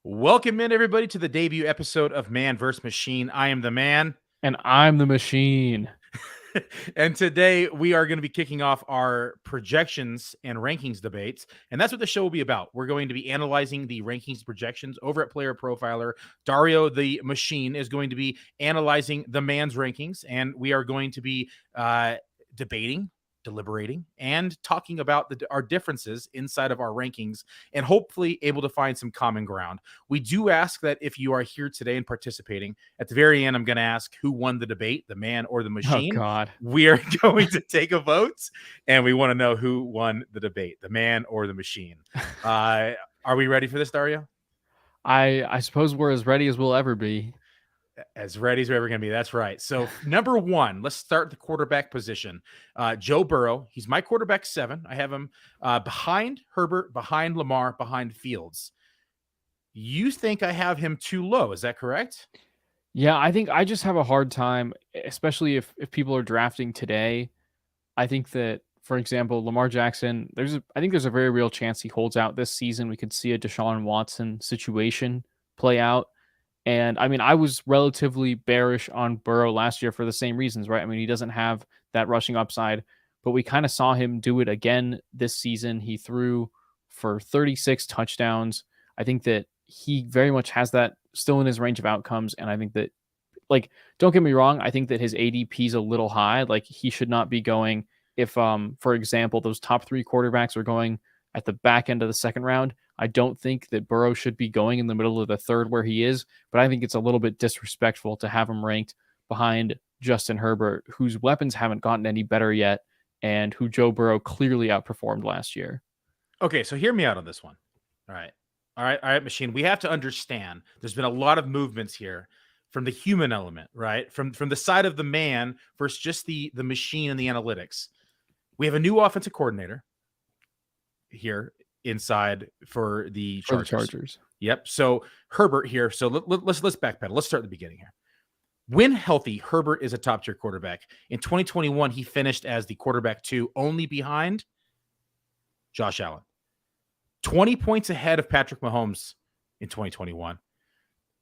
Welcome in, everybody, to the debut episode of Man vs. Machine. I am the man. And I'm the machine. And today we are going to be kicking off our projections and rankings debates. And that's what the show will be about. We're going to be analyzing the rankings projections over at Player Profiler. Dario, the machine, is going to be analyzing the man's rankings. And we are going to be debating, deliberating, and talking about our differences inside of our rankings and hopefully able to find some common ground. We do ask that if you are here today and participating, at the very end, I'm going to ask who won the debate, the man or the machine. Oh, God. We are going to take a vote, and we want to know who won the debate, the man or the machine. Are we ready for this, Dario? I suppose we're as ready as we'll ever be. As ready as we're ever going to be. That's right. So number one, let's start the quarterback position. Joe Burrow. He's my quarterback 7. I have him behind Herbert, behind Lamar, behind Fields. You think I have him too low. Is that correct? Yeah, I think I just have a hard time, especially if people are drafting today. I think that, for example, Lamar Jackson, I think there's a very real chance he holds out this season. We could see a Deshaun Watson situation play out. And I mean, I was relatively bearish on Burrow last year for the same reasons, right? I mean, he doesn't have that rushing upside, but we kind of saw him do it again this season. He threw for 36 touchdowns. I think that he very much has that still in his range of outcomes. And I think that, like, don't get me wrong, I think that his ADP is a little high. Like, he should not be going if, for example, those top 3 quarterbacks are going at the back end of the second round. I don't think that Burrow should be going in the middle of the third where he is, but I think it's a little bit disrespectful to have him ranked behind Justin Herbert, whose weapons haven't gotten any better yet, and who Joe Burrow clearly outperformed last year. Okay, so hear me out on this one. All right, machine. We have to understand there's been a lot of movements here from the human element, right? From the side of the man versus just the machine and the analytics. We have a new offensive coordinator here inside for the Chargers. Yep. So Herbert here. So let's backpedal. Let's start at the beginning here. When healthy, Herbert is a top tier quarterback. In 2021, he finished as the quarterback 2, only behind Josh Allen. 20 points ahead of Patrick Mahomes in 2021.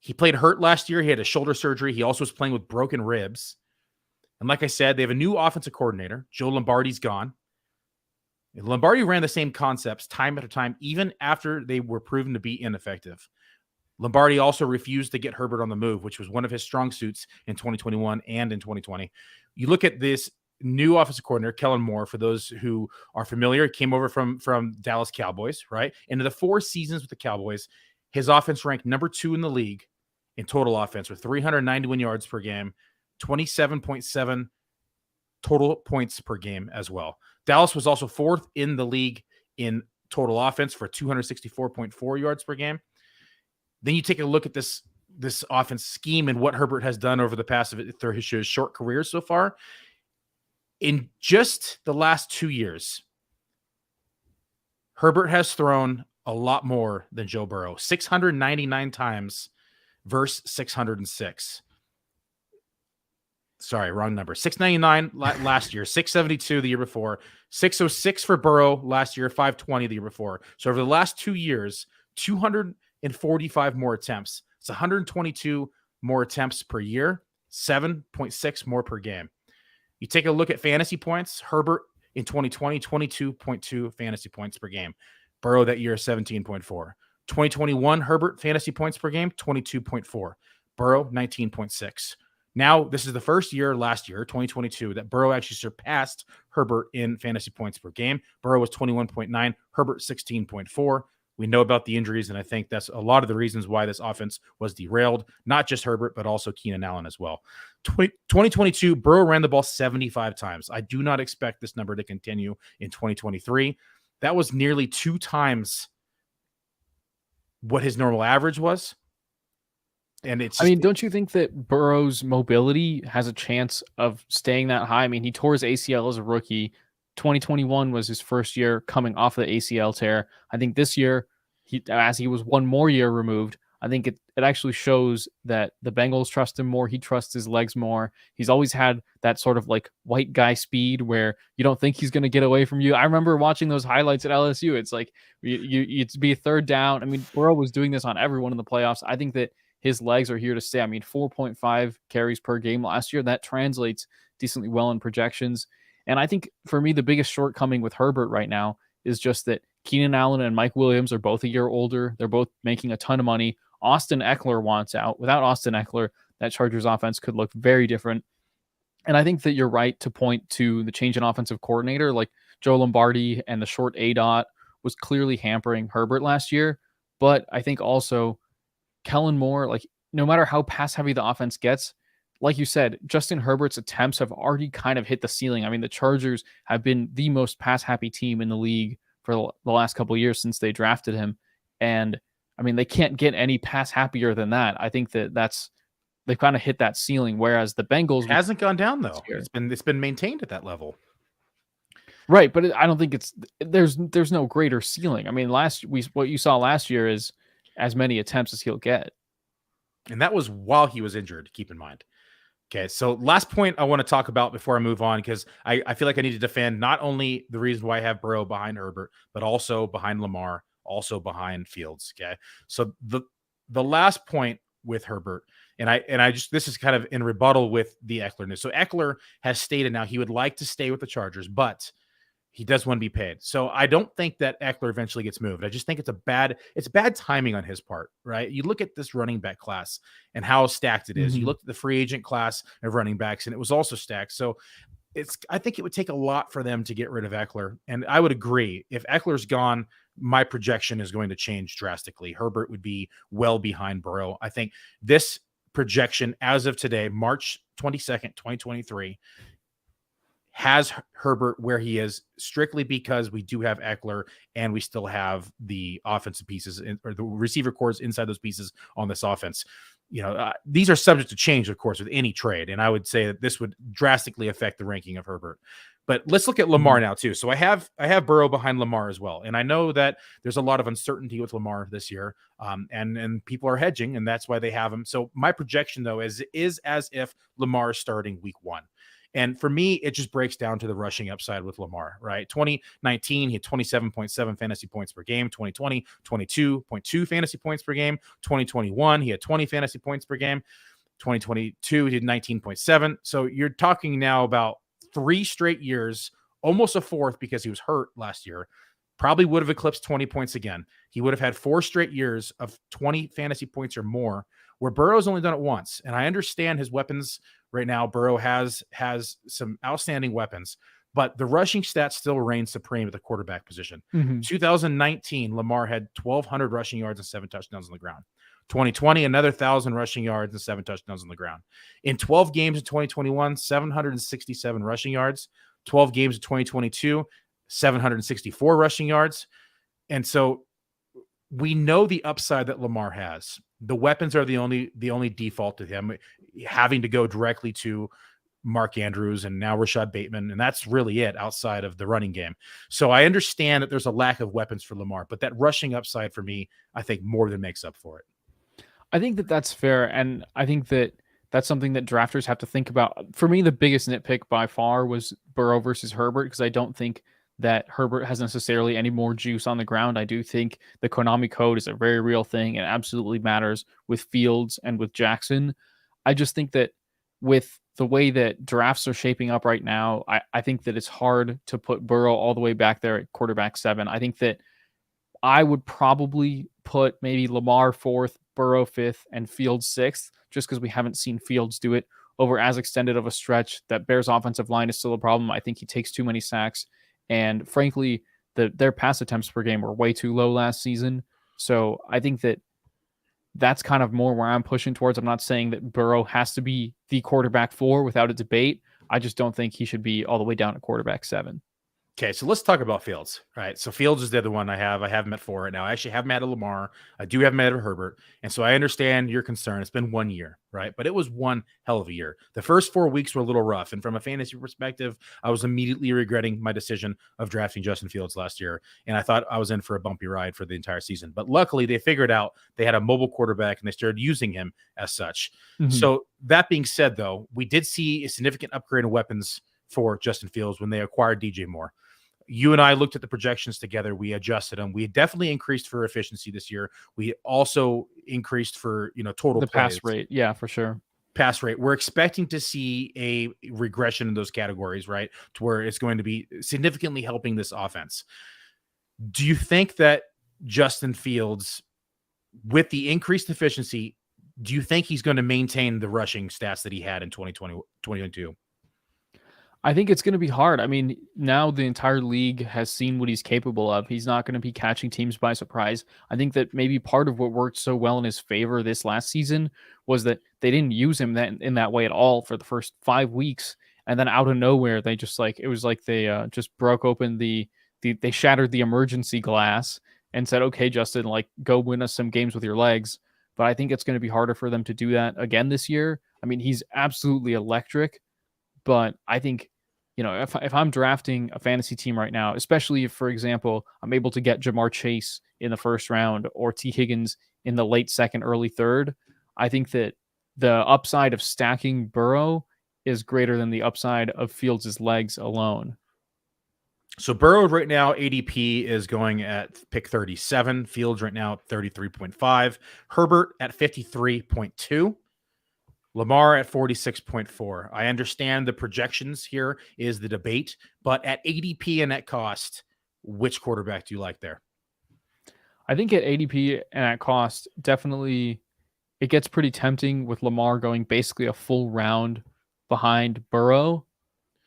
He played hurt last year. He had a shoulder surgery. He also was playing with broken ribs. And like I said, they have a new offensive coordinator. Joe Lombardi's gone. Lombardi ran the same concepts time after time, even after they were proven to be ineffective. Lombardi also refused to get Herbert on the move, which was one of his strong suits in 2021 and in 2020. You look at this new offensive coordinator, Kellen Moore, for those who are familiar, came over from Dallas Cowboys, right? Into the 4 seasons with the Cowboys, his offense ranked number 2 in the league in total offense with 391 yards per game, 27.7 total points per game as well. Dallas was also 4th in the league in total offense for 264.4 yards per game. Then you take a look at this offense scheme and what Herbert has done over the past through his short career so far. In just the last 2 years, Herbert has thrown a lot more than Joe Burrow, 699 times versus 606. Sorry, wrong number. 699 last year, 672 the year before, 606 for Burrow last year, 520 the year before. So over the last 2 years, 245 more attempts. It's 122 more attempts per year, 7.6 more per game. You take a look at fantasy points. Herbert in 2020, 22.2 fantasy points per game. Burrow that year, 17.4. 2021, Herbert fantasy points per game, 22.4. Burrow, 19.6. Now, this is the first year last year, 2022, that Burrow actually surpassed Herbert in fantasy points per game. Burrow was 21.9, Herbert 16.4. We know about the injuries, and I think that's a lot of the reasons why this offense was derailed. Not just Herbert, but also Keenan Allen as well. 2022, Burrow ran the ball 75 times. I do not expect this number to continue in 2023. That was nearly 2 times what his normal average was. And it's I just mean, don't you think that Burrow's mobility has a chance of staying that high? I mean, he tore his ACL as a rookie. 2021 was his first year coming off the ACL tear. I think this year, as he was one more year removed, I think it actually shows that the Bengals trust him more. He trusts his legs more. He's always had that sort of like white guy speed where you don't think he's going to get away from you. I remember watching those highlights at LSU. It's like you'd be a third down. I mean, Burrow was doing this on everyone in the playoffs. I think that his legs are here to stay. I mean, 4.5 carries per game last year. That translates decently well in projections. And I think for me, the biggest shortcoming with Herbert right now is just that Keenan Allen and Mike Williams are both a year older. They're both making a ton of money. Austin Ekeler wants out. Without Austin Ekeler, that Chargers offense could look very different. And I think that you're right to point to the change in offensive coordinator. Like Joe Lombardi and the short ADOT was clearly hampering Herbert last year. But I think also Kellen Moore, like no matter how pass heavy the offense gets, like you said, Justin Herbert's attempts have already kind of hit the ceiling. I mean, the Chargers have been the most pass happy team in the league for the last couple of years since they drafted him. And I mean, they can't get any pass happier than that. I think they've kind of hit that ceiling. Whereas the Bengals hasn't gone down though. It's been maintained at that level. Right. But I don't think there's no greater ceiling. I mean, what you saw last year is as many attempts as he'll get. And that was while he was injured, keep in mind. Okay, so last point I want to talk about before I move on, because I feel like I need to defend not only the reason why I have Burrow behind Herbert, but also behind Lamar, also behind Fields. Okay, so the last point with Herbert, and I just, this is kind of in rebuttal with the Ekeler news. So Ekeler has stated now he would like to stay with the Chargers, but he does want to be paid. So I don't think that Ekeler eventually gets moved. I just think it's bad timing on his part, right? You look at this running back class and how stacked it is. You look at the free agent class of running backs, and it was also stacked. So I think it would take a lot for them to get rid of Ekeler. And I would agree, if Eckler's gone, my projection is going to change drastically. Herbert would be well behind Burrow. I think this projection as of today, March 22nd, 2023, has Herbert where he is strictly because we do have Ekeler and we still have the offensive pieces or the receiver cores inside those pieces on this offense. You know, these are subject to change, of course, with any trade. And I would say that this would drastically affect the ranking of Herbert. But let's look at Lamar now too. So I have Burrow behind Lamar as well. And I know that there's a lot of uncertainty with Lamar this year. And people are hedging, and that's why they have him. So my projection though is as if Lamar is starting week 1. And for me, it just breaks down to the rushing upside with Lamar, right? 2019, he had 27.7 fantasy points per game. 2020, 22.2 fantasy points per game. 2021, he had 20 fantasy points per game. 2022, he did 19.7. So you're talking now about 3 straight years, almost a fourth because he was hurt last year. Probably would have eclipsed 20 points again. He would have had 4 straight years of 20 fantasy points or more, where Burrow's only done it once. And I understand his weapons right now. Burrow has some outstanding weapons, but the rushing stats still reign supreme at the quarterback position. 2019, Lamar had 1,200 rushing yards and 7 touchdowns on the ground. 2020, another 1,000 rushing yards and 7 touchdowns on the ground. In 12 games in 2021, 767 rushing yards. 12 games in 2022, 764 rushing yards. And so we know the upside that Lamar has. The weapons are the only default to him, having to go directly to Mark Andrews and now Rashad Bateman. And that's really it outside of the running game. So I understand that there's a lack of weapons for Lamar, but that rushing upside for me, I think more than makes up for it. I think that that's fair. And I think that that's something that drafters have to think about. For me, the biggest nitpick by far was Burrow versus Herbert, because I don't think that Herbert has necessarily any more juice on the ground. I do think the Konami code is a very real thing and absolutely matters with Fields and with Jackson. I just think that with the way that drafts are shaping up right now, I think that it's hard to put Burrow all the way back there at quarterback 7. I think that I would probably put maybe Lamar 4th, Burrow 5th, and Fields 6th, just because we haven't seen Fields do it over as extended of a stretch. That Bears offensive line is still a problem. I think he takes too many sacks. And frankly, their pass attempts per game were way too low last season. So I think that that's kind of more where I'm pushing towards. I'm not saying that Burrow has to be the quarterback 4 without a debate. I just don't think he should be all the way down at quarterback 7. Okay, so let's talk about Fields. All right, so Fields is the other one I have. I have him at 4 right now. I actually have him at Lamar. I do have him at Herbert, and so I understand your concern. It's been 1 year, right? But it was one hell of a year. The first 4 weeks were a little rough, and from a fantasy perspective, I was immediately regretting my decision of drafting Justin Fields last year, and I thought I was in for a bumpy ride for the entire season. But luckily, they figured out they had a mobile quarterback, and they started using him as such. Mhm. So that being said, though, we did see a significant upgrade in weapons for Justin Fields when they acquired DJ Moore. You and I looked at the projections together. We adjusted them. We definitely increased for efficiency this year. We also increased for, total The plays, pass rate. Yeah, for sure. pass rate. We're expecting to see a regression in those categories, right? To where it's going to be significantly helping this offense. Do you think that Justin Fields, with the increased efficiency, do you think he's going to maintain the rushing stats that he had in 2022? I think it's going to be hard. I mean, now the entire league has seen what he's capable of. He's not going to be catching teams by surprise. I think that maybe part of what worked so well in his favor this last season was that they didn't use him in that way at all for the first 5 weeks. And then out of nowhere, they just it was like they just broke open they shattered the emergency glass and said, okay, Justin, go win us some games with your legs. But I think it's going to be harder for them to do that again this year. I mean, he's absolutely electric. But I think, if I'm drafting a fantasy team right now, especially if, for example, I'm able to get Jamar Chase in the first round or T. Higgins in the late second, early third, I think that the upside of stacking Burrow is greater than the upside of Fields' legs alone. So Burrow right now, ADP is going at pick 37. Fields right now, 33.5. Herbert at 53.2. Lamar at 46.4. I understand the projections here is the debate, but at ADP and at cost, which quarterback do you like there? I think at ADP and at cost, definitely it gets pretty tempting with Lamar going basically a full round behind Burrow.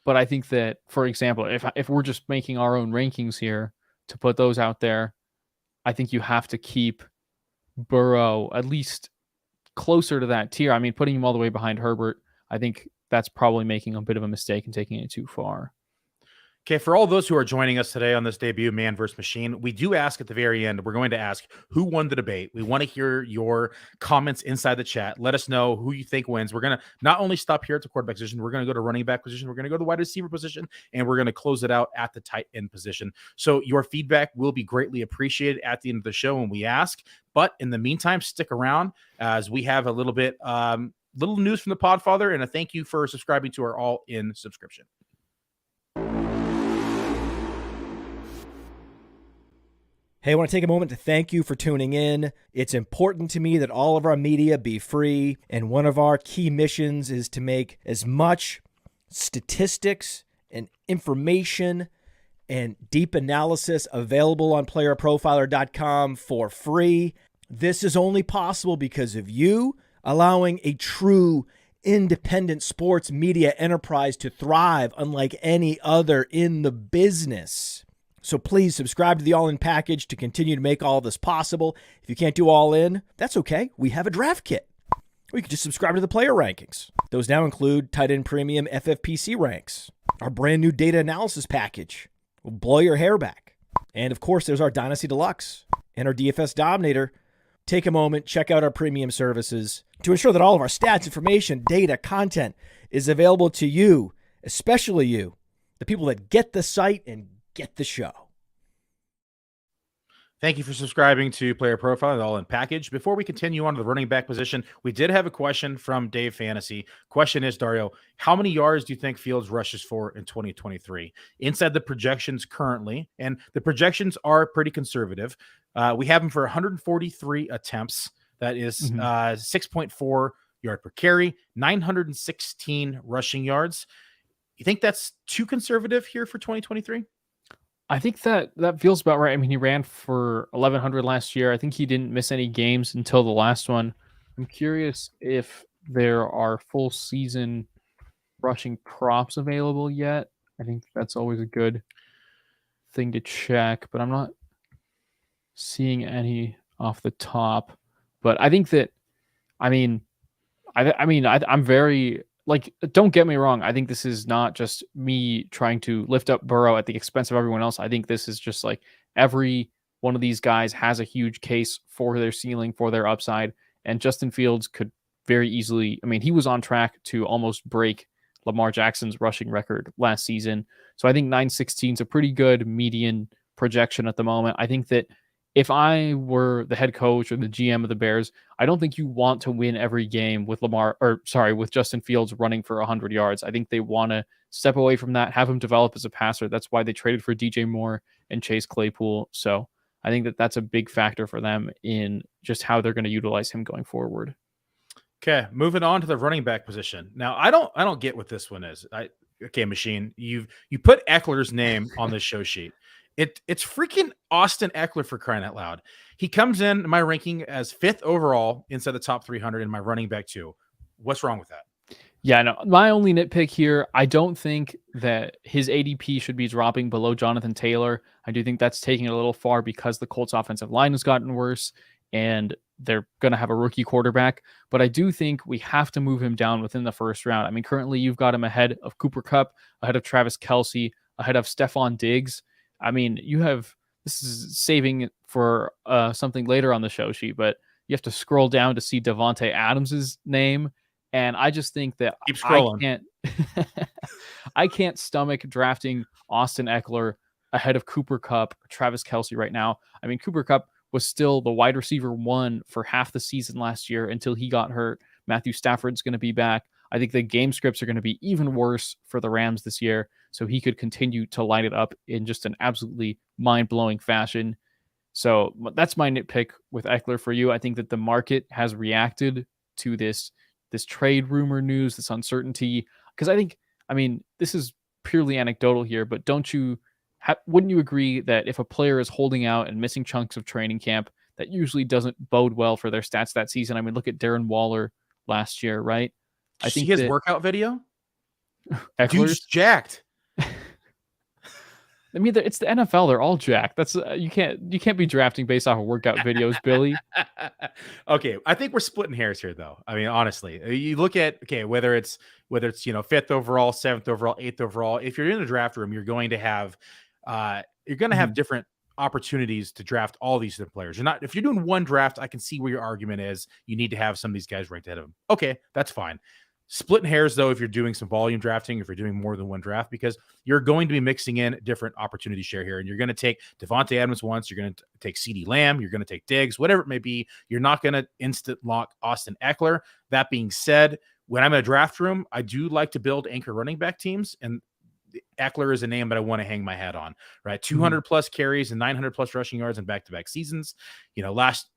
But I think that, for example, if we're just making our own rankings here to put those out there, I think you have to keep Burrow at least closer to that tier. I mean, putting him all the way behind Herbert, I think that's probably making a bit of a mistake and taking it too far. Okay, for all those who are joining us today on this debut, Man vs. Machine, we do ask at the very end, we're going to ask who won the debate. We want to hear your comments inside the chat. Let us know who you think wins. We're going to not only stop here at the quarterback position, we're going to go to running back position, we're going to go to wide receiver position, and we're going to close it out at the tight end position. So your feedback will be greatly appreciated at the end of the show when we ask. But in the meantime, stick around as we have a little bit, little news from the Podfather, and a thank you for subscribing to our all-in subscription. Hey, I want to take a moment to thank you for tuning in. It's important to me that all of our media be free, and one of our key missions is to make as much statistics and information and deep analysis available on playerprofiler.com for free. This is only possible because of you allowing a true independent sports media enterprise to thrive unlike any other in the business. So please subscribe to the All In package to continue to make all this possible. If you can't do All In, that's okay. We have a draft kit. Or you can just subscribe to the player rankings. Those now include tight end premium FFPC ranks. Our brand new data analysis package will blow your hair back. And of course, there's our Dynasty Deluxe and our DFS Dominator. Take a moment, check out our premium services to ensure that all of our stats, information, data, content is available to you, especially you, the people that get the site and get the show. Thank you for subscribing to Player Profile, the all-in package. Before we continue on to the running back position, we did have a question from Dave Fantasy. Question is, Dario, how many yards do you think Fields rushes for in 2023? Inside the projections currently, and the projections are pretty conservative. We have him for 143 attempts. That is 6.4 yard per carry, 916 rushing yards. You think that's too conservative here for 2023? I think that feels about right. I mean, he ran for 1,100 last year. I think he didn't miss any games until the last one. I'm curious if there are full season rushing props available yet. I think that's always a good thing to check, but I'm not seeing any off the top. But I think that, I'm very like, don't get me wrong. I think this is not just me trying to lift up Burrow at the expense of everyone else. I think this is just like every one of these guys has a huge case for their ceiling, for their upside. And Justin Fields could very easily, I mean, he was on track to almost break Lamar Jackson's rushing record last season. So I think 916 is a pretty good median projection at the moment. I think that if I were the head coach or the GM of the Bears, I don't think you want to win every game with with Justin Fields running for 100 yards. I think they want to step away from that, have him develop as a passer. That's why they traded for DJ Moore and Chase Claypool. So I think that that's a big factor for them in just how they're going to utilize him going forward. Okay, moving on to the running back position. Now, I don't get what this one is. Okay, Machine, you put Ekeler's name on this show sheet. It's freaking Austin Ekeler, for crying out loud. He comes in my ranking as 5th overall inside the top 300 in my running back 2. What's wrong with that? Yeah, no, my only nitpick here, I don't think that his ADP should be dropping below Jonathan Taylor. I do think that's taking it a little far because the Colts offensive line has gotten worse and they're going to have a rookie quarterback. But I do think we have to move him down within the first round. I mean, currently you've got him ahead of Cooper Kupp, ahead of Travis Kelce, ahead of Stephon Diggs. I mean, this is saving for something later on the show sheet, but you have to scroll down to see Davante Adams's name. And I just think that keep scrolling. I can't stomach drafting Austin Ekeler ahead of Cooper Kupp or Travis Kelce right now. I mean, Cooper Kupp was still the wide receiver 1 for half the season last year until he got hurt. Matthew Stafford's going to be back. I think the game scripts are going to be even worse for the Rams this year, so he could continue to light it up in just an absolutely mind-blowing fashion. So that's my nitpick with Ekeler for you. I think that the market has reacted to this trade rumor news, this uncertainty, because I mean, this is purely anecdotal here, but wouldn't you agree that if a player is holding out and missing chunks of training camp, that usually doesn't bode well for their stats that season? I mean, look at Darren Waller last year, right? I think his workout video. Ekeler's Dude's jacked. I mean, it's the NFL. They're all jacked. That's you can't be drafting based off of workout videos, Billy. Okay, I think we're splitting hairs here, though. I mean, honestly, you look at whether it's 5th overall, 7th overall, 8th overall. If you're in the draft room, you're going to have different opportunities to draft all these different players. If you're doing one draft, I can see where your argument is. You need to have some of these guys ranked ahead of them. Okay, that's fine. Splitting hairs, though, if you're doing some volume drafting, if you're doing more than one draft, because you're going to be mixing in different opportunity share here, and you're going to take Davante Adams once, you're going to take CeeDee Lamb, you're going to take Diggs, whatever it may be. You're not going to instant lock Austin Ekeler. That being said, when I'm in a draft room, I do like to build anchor running back teams, and Ekeler is a name that I want to hang my hat on, right? 200 plus carries and 900 plus rushing yards in back-to-back seasons. Last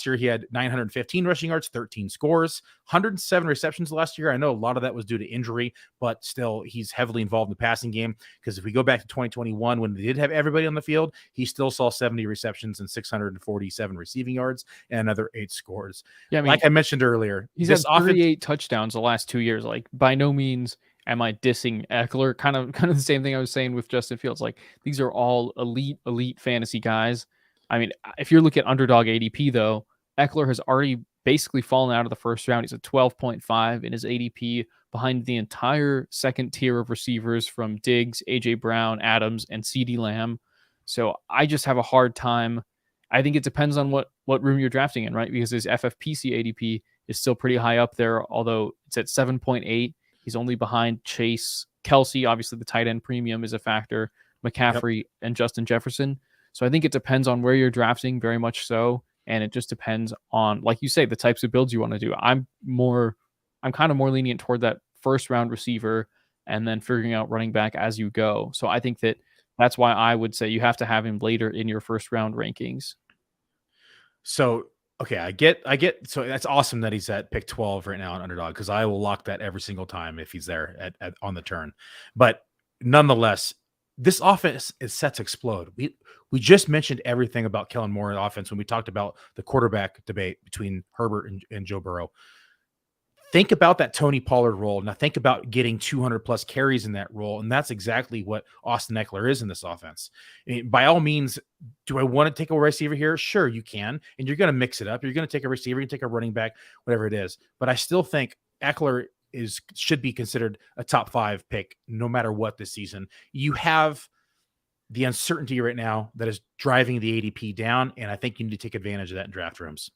year he had 915 rushing yards, 13 scores, 107 receptions last year. I know a lot of that was due to injury, but still he's heavily involved in the passing game, because if we go back to 2021 when they did have everybody on the field, he still saw 70 receptions and 647 receiving yards and another 8 scores. Yeah, I mean, like I mentioned earlier, he's had 38 touchdowns the last 2 years. Like, by no means am I dissing Ekeler? Kind of the same thing I was saying with Justin Fields. Like, these are all elite fantasy guys. I mean, if you look at underdog ADP, though, Ekeler has already basically fallen out of the first round. He's at 12.5 in his ADP, behind the entire second tier of receivers from Diggs, AJ Brown, Adams, and CeeDee Lamb. So I just have a hard time. I think it depends on what room you're drafting in, right? Because his FFPC ADP is still pretty high up there, although it's at 7.8. He's only behind Chase, Kelce. Obviously, the tight end premium is a factor, McCaffrey, and Justin Jefferson. So I think it depends on where you're drafting, very much so. And it just depends on, like you say, the types of builds you want to do. I'm kind of more lenient toward that first round receiver and then figuring out running back as you go. So I think that's why I would say you have to have him later in your first round rankings. So, okay, I get. So that's awesome that he's at pick 12 right now on underdog, because I will lock that every single time if he's there at on the turn. But nonetheless, this offense is set to explode. We just mentioned everything about Kellen Moore in the offense when we talked about the quarterback debate between Herbert and Joe Burrow. Think about that Tony Pollard role. Now think about getting 200 plus carries in that role. And that's exactly what Austin Ekeler is in this offense. I mean, by all means, do I want to take a receiver here? Sure, you can. And you're going to mix it up. You're going to take a receiver, you can take a running back, whatever it is. But I still think Ekeler should be considered a top 5 pick no matter what this season. You have the uncertainty right now that is driving the ADP down, and I think you need to take advantage of that in draft rooms.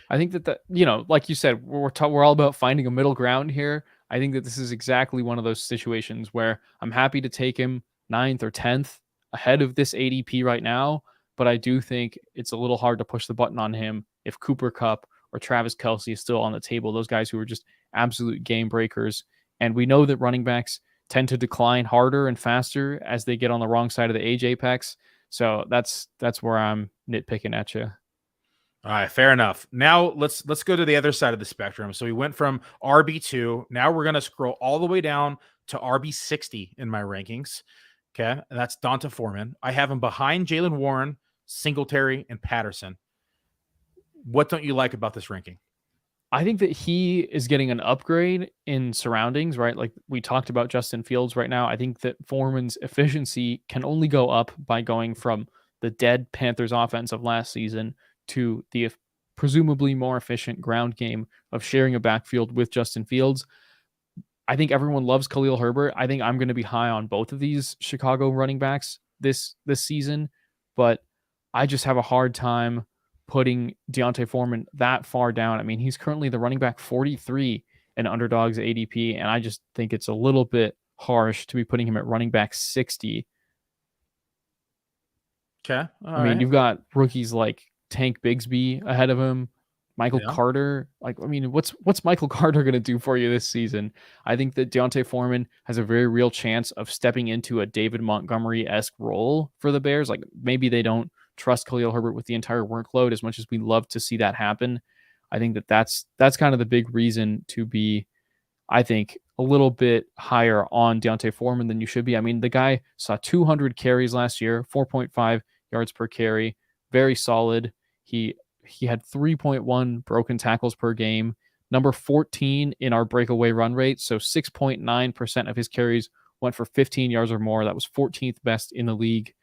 I think that like you said, we're all about finding a middle ground here. I think that this is exactly one of those situations where I'm happy to take him 9th or 10th ahead of this ADP right now, but I do think it's a little hard to push the button on him if Cooper Kupp or Travis Kelce is still on the table. Those guys who are just absolute game breakers. And we know that running backs tend to decline harder and faster as they get on the wrong side of the age apex. So that's where I'm nitpicking at you. All right, fair enough. Now let's go to the other side of the spectrum. So we went from RB2. Now we're going to scroll all the way down to RB60 in my rankings. Okay, and that's D'Onta Foreman. I have him behind Jalen Warren, Singletary, and Patterson. What don't you like about this ranking? I think that he is getting an upgrade in surroundings, right? Like we talked about Justin Fields right now. I think that Foreman's efficiency can only go up by going from the dead Panthers offense of last season to the presumably more efficient ground game of sharing a backfield with Justin Fields. I think everyone loves Khalil Herbert. I think I'm going to be high on both of these Chicago running backs this season, but I just have a hard time putting D'Onta Foreman that far down. I mean, he's currently the running back 43 in Underdog's ADP, and I just think it's a little bit harsh to be putting him at running back 60. Okay. I mean, you've got rookies like Tank Bigsby ahead of him, Michael Carter. Like, I mean, what's Michael Carter going to do for you this season? I think that D'Onta Foreman has a very real chance of stepping into a David Montgomery-esque role for the Bears. Like, maybe they don't trust Khalil Herbert with the entire workload as much as we love to see that happen. I think that's kind of the big reason to be, I think, a little bit higher on D'Onta Foreman than you should be. I mean, the guy saw 200 carries last year, 4.5 yards per carry, very solid. He had 3.1 broken tackles per game, number 14 in our breakaway run rate. So 6.9% of his carries went for 15 yards or more. That was 14th best in the league.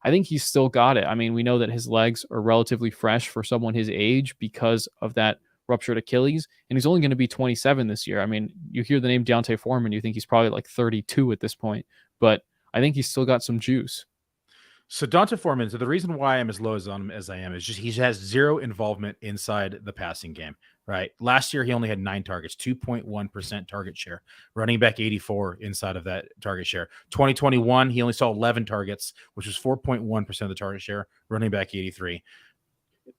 I think he's still got it. I mean, we know that his legs are relatively fresh for someone his age because of that ruptured Achilles, and he's only going to be 27 this year. I mean, you hear the name D'Onta Foreman, you think he's probably like 32 at this point, but I think he's still got some juice. So D'Onta Foreman, so the reason why I'm as low as on him as I am is just he has zero involvement inside the passing game, right? Last year, he only had 9 targets, 2.1% target share, running back 84 inside of that target share. 2021, he only saw 11 targets, which was 4.1% of the target share, running back 83.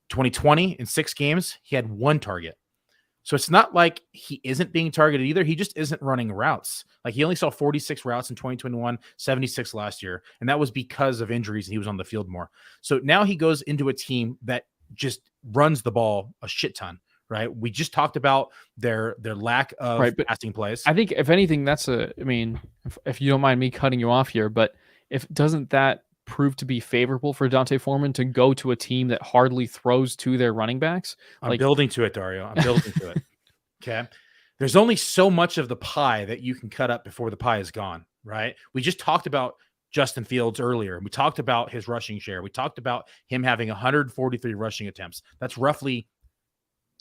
2020, in 6 games, he had 1 target. So it's not like he isn't being targeted either. He just isn't running routes. Like he only saw 46 routes in 2021, 76 last year. And that was because of injuries and he was on the field more. So now he goes into a team that just runs the ball a shit ton, right? We just talked about their lack of passing plays. I think if anything, if you don't mind me cutting you off here, but doesn't that prove to be favorable for D'Onta Foreman to go to a team that hardly throws to their running backs? I'm building to it, Dario. I'm building to it. Okay. There's only so much of the pie that you can cut up before the pie is gone, right? We just talked about Justin Fields earlier. We talked about his rushing share. We talked about him having 143 rushing attempts. That's roughly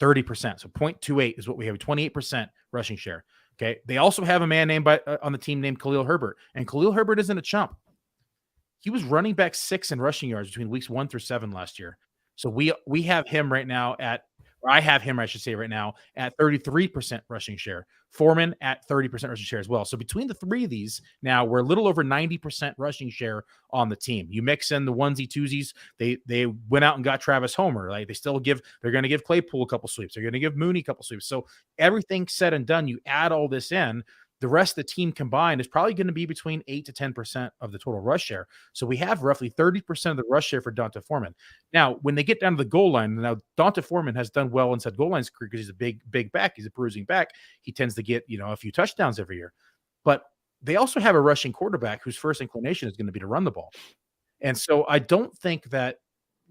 30%. So 0.28 is what we have, 28% rushing share. Okay. They also have a man named on the team named Khalil Herbert, and Khalil Herbert isn't a chump. He was running back 6 in rushing yards between weeks 1 through 7 last year. So we have him right now I have him, I should say, right now at 33% rushing share. Foreman at 30% rushing share as well. So between the 3 of these, now we're a little over 90% rushing share on the team. You mix in the onesie twosies. They went out and got Travis Homer. Like they're going to give Claypool a couple sweeps. They're going to give Mooney a couple sweeps. So everything said and done, you add all this in, the rest of the team combined is probably going to be between 8 to 10% of the total rush share. So we have roughly 30% of the rush share for D'Onta Foreman. Now, when they get down to the goal line, now D'Onta Foreman has done well inside goal lines because he's a big back. He's a bruising back. He tends to get, a few touchdowns every year. But they also have a rushing quarterback whose first inclination is going to be to run the ball. And so I don't think that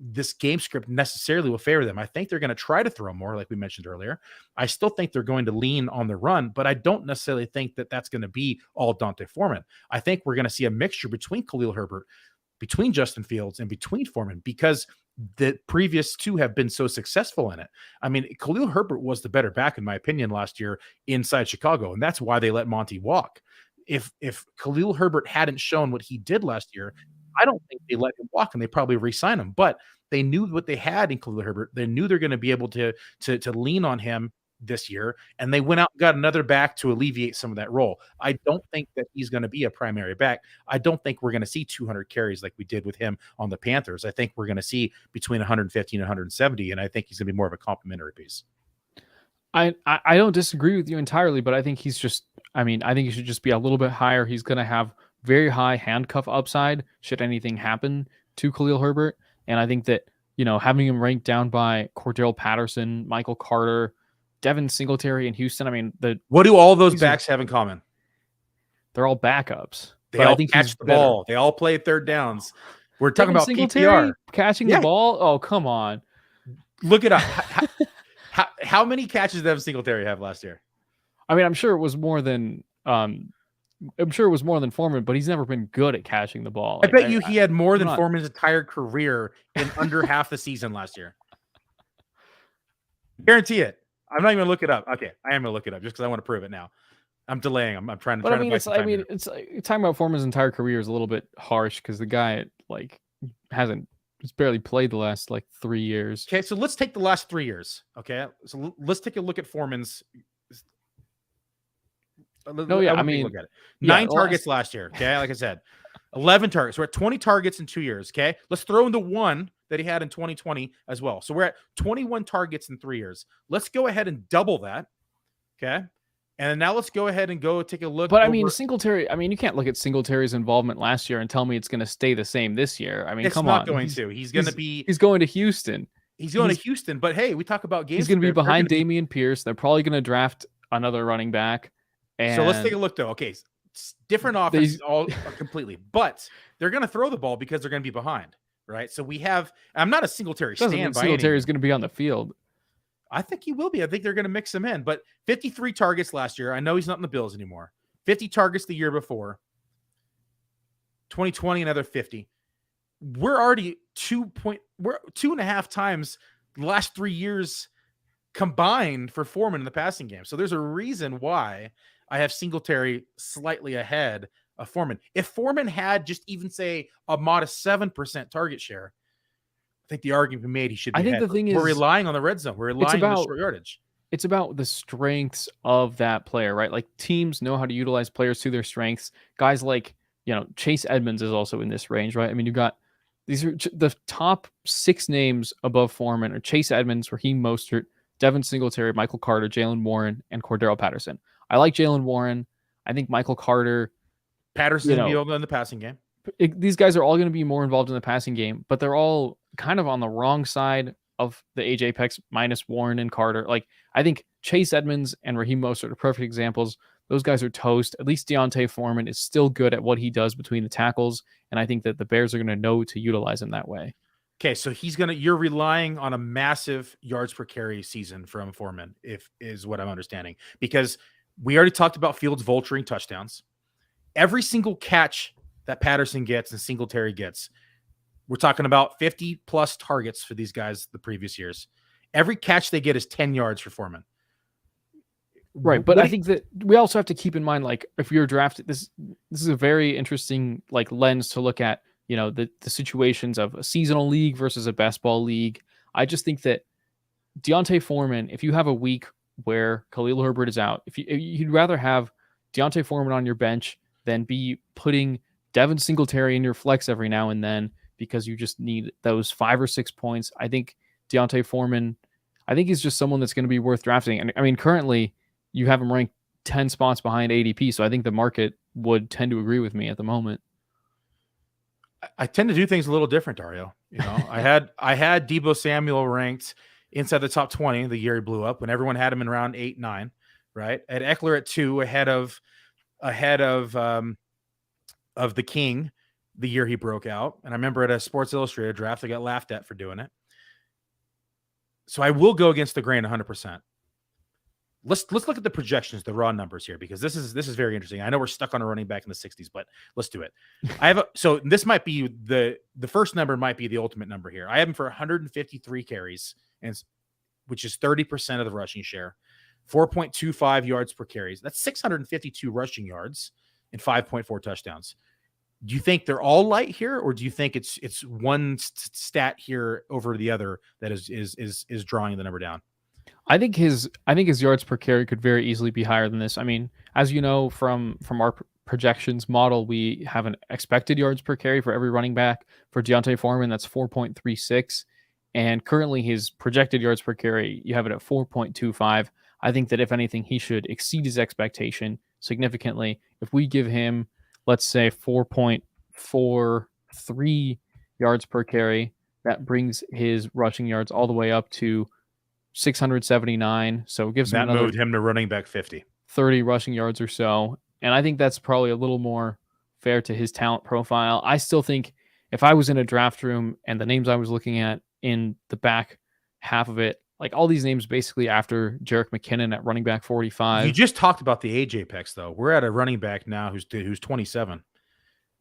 this game script necessarily will favor them. I think they're going to try to throw more, like we mentioned earlier. I still think they're going to lean on the run, but I don't necessarily think that that's going to be all D'Onta Foreman. I think we're going to see a mixture between Khalil Herbert. between Justin Fields and between Foreman because the previous two have been so successful in it. I mean, Khalil Herbert was the better back, in my opinion, last year inside Chicago, and that's why they let Monty walk. If Khalil Herbert hadn't shown what he did last year, I don't think they let him walk, and they probably re-sign him. But they knew what they had in Khalil Herbert. They knew they're going to be able to lean on him this year, and they went out and got another back to alleviate some of that role. I don't think that he's going to be a primary back. I don't think we're going to see 200 carries like we did with him on the Panthers. I think we're going to see between 150 and 170, and I think he's going to be more of a complementary piece. I don't disagree with you entirely, but I think he's just, I think he should just be a little bit higher. He's going to have very high handcuff upside should anything happen to Khalil Herbert. And I think that, having him ranked down by Cordell Patterson, Michael Carter, Devin Singletary in Houston. What do all those backs have in common? They're all backups. They all catch the ball. They all play third downs. We're talking about PPR. Catching the ball? Oh, come on. Look it up. How many catches did Devin Singletary have last year? I'm sure it was more than Foreman, but he's never been good at catching the ball. I bet you he had more than Foreman's entire career in under half the season last year. Guarantee it. I'm not even gonna look it up. Okay, I am gonna look it up just because I want to prove it now. I'm delaying. I'm trying to. It's talking about Foreman's entire career is a little bit harsh because the guy he's barely played the last 3 years. Okay, so let's take the last 3 years. Okay, so let's take a look at Foreman's. Look at it. 9 targets last year. Okay, like I said, 11 targets. We're at 20 targets in 2 years. Okay, let's throw in the one that he had in 2020 as well. So we're at 21 targets in 3 years. Let's go ahead and double that. Okay, and now let's go ahead and go take a look. But Singletary. You can't look at Singletary's involvement last year and tell me it's going to stay the same this year. It's come not on. going to. He's going to be. He's going to Houston. He's going to Houston. But hey, we talk about games. He's going to be behind Dameon Pierce. They're probably going to draft another running back. So let's take a look, though. Okay, different offenses all completely, but they're going to throw the ball because they're going to be behind, right? So we have. I'm not a Singletary stand by. Singletary is going to be on the field. I think he will be. I think they're going to mix him in. But 53 targets last year. I know he's not in the Bills anymore. 50 targets the year before. 2020, another 50. We're already 2.5 times the last 3 years combined for Foreman in the passing game. So there's a reason why I have Singletary slightly ahead of Foreman. If Foreman had just even say a modest 7% target share, I think the argument can be made he should be ahead. The thing we're relying on the red zone. We're relying on the short yardage. It's about the strengths of that player, right? Teams know how to utilize players to their strengths. Guys like, Chase Edmonds is also in this range, right? You got these are the top 6 names above Foreman are Chase Edmonds, Raheem Mostert, Devin Singletary, Michael Carter, Jalen Warren, and Cordero Patterson. I like Jalen Warren. I think Michael Carter. Patterson will be able to in the passing game. These guys are all going to be more involved in the passing game, but they're all kind of on the wrong side of the age apex minus Warren and Carter. I think Chase Edmonds and Raheem Mostert are perfect examples. Those guys are toast. At least D'Onta Foreman is still good at what he does between the tackles, and I think that the Bears are going to know to utilize him that way. Okay, so you're relying on a massive yards per carry season from Foreman, is what I'm understanding. Because we already talked about Fields vulturing touchdowns. Every single catch that Patterson gets and Singletary gets, we're talking about 50 plus targets for these guys the previous years. Every catch they get is 10 yards for Foreman. Right, but I think that we also have to keep in mind, if you're drafted, this is a very interesting lens to look at, the situations of a seasonal league versus a best ball league. I just think that D'Onta Foreman, if you have a week where Khalil Herbert is out, if you'd rather have D'Onta Foreman on your bench than be putting Devin Singletary in your flex every now and then because you just need those 5 or 6 points. I think D'Onta Foreman, he's just someone that's going to be worth drafting. And currently you have him ranked 10 spots behind ADP, so I think the market would tend to agree with me at the moment. I tend to do things a little different, Dario. I had Deebo Samuel ranked inside the top 20 the year he blew up when everyone had him in round 8, 9, right? I had Ekeler at 2 ahead of the King the year he broke out. And I remember at a Sports Illustrated draft, I got laughed at for doing it. So I will go against the grain 100%. let's look at the projections, the raw numbers here, because this is very interesting. I know we're stuck on a running back in the 60s, but let's do it. So this might be the first number might be the ultimate number here. I have him for 153 carries, and which is 30% of the rushing share, 4.25 yards per carries. That's 652 rushing yards and 5.4 touchdowns. Do you think they're all light here, or do you think it's one stat here over the other that is drawing the number down? I think his yards per carry could very easily be higher than this. I mean, as you know from our projections model, we have an expected yards per carry for every running back. For D'Onta Foreman, that's 4.36, and currently his projected yards per carry, you have it at 4.25. I think that if anything, he should exceed his expectation significantly. If we give him, let's say, 4.43 yards per carry, that brings his rushing yards all the way up to 679. So it gives him moved him to running back 50, 30 rushing yards or so. And I think that's probably a little more fair to his talent profile. I still think if I was in a draft room and the names I was looking at in the back half of it, like all these names basically after Jerick McKinnon at running back 45. You just talked about the age apex, though. We're at a running back now who's 27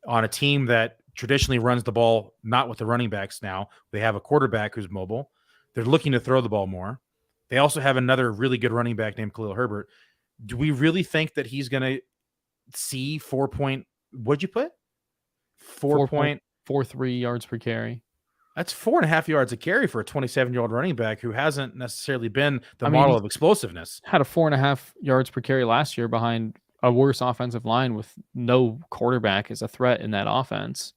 on a team that traditionally runs the ball, not with the running backs now. They have a quarterback who's mobile. They're looking to throw the ball more. They also have another really good running back named Khalil Herbert. Do we really think that he's going to see what'd you put? 4.43 yards per carry. That's 4.5 yards a carry for a 27-year-old running back who hasn't necessarily been the model of explosiveness. Had a 4.5 yards per carry last year behind a worse offensive line with no quarterback as a threat in that offense.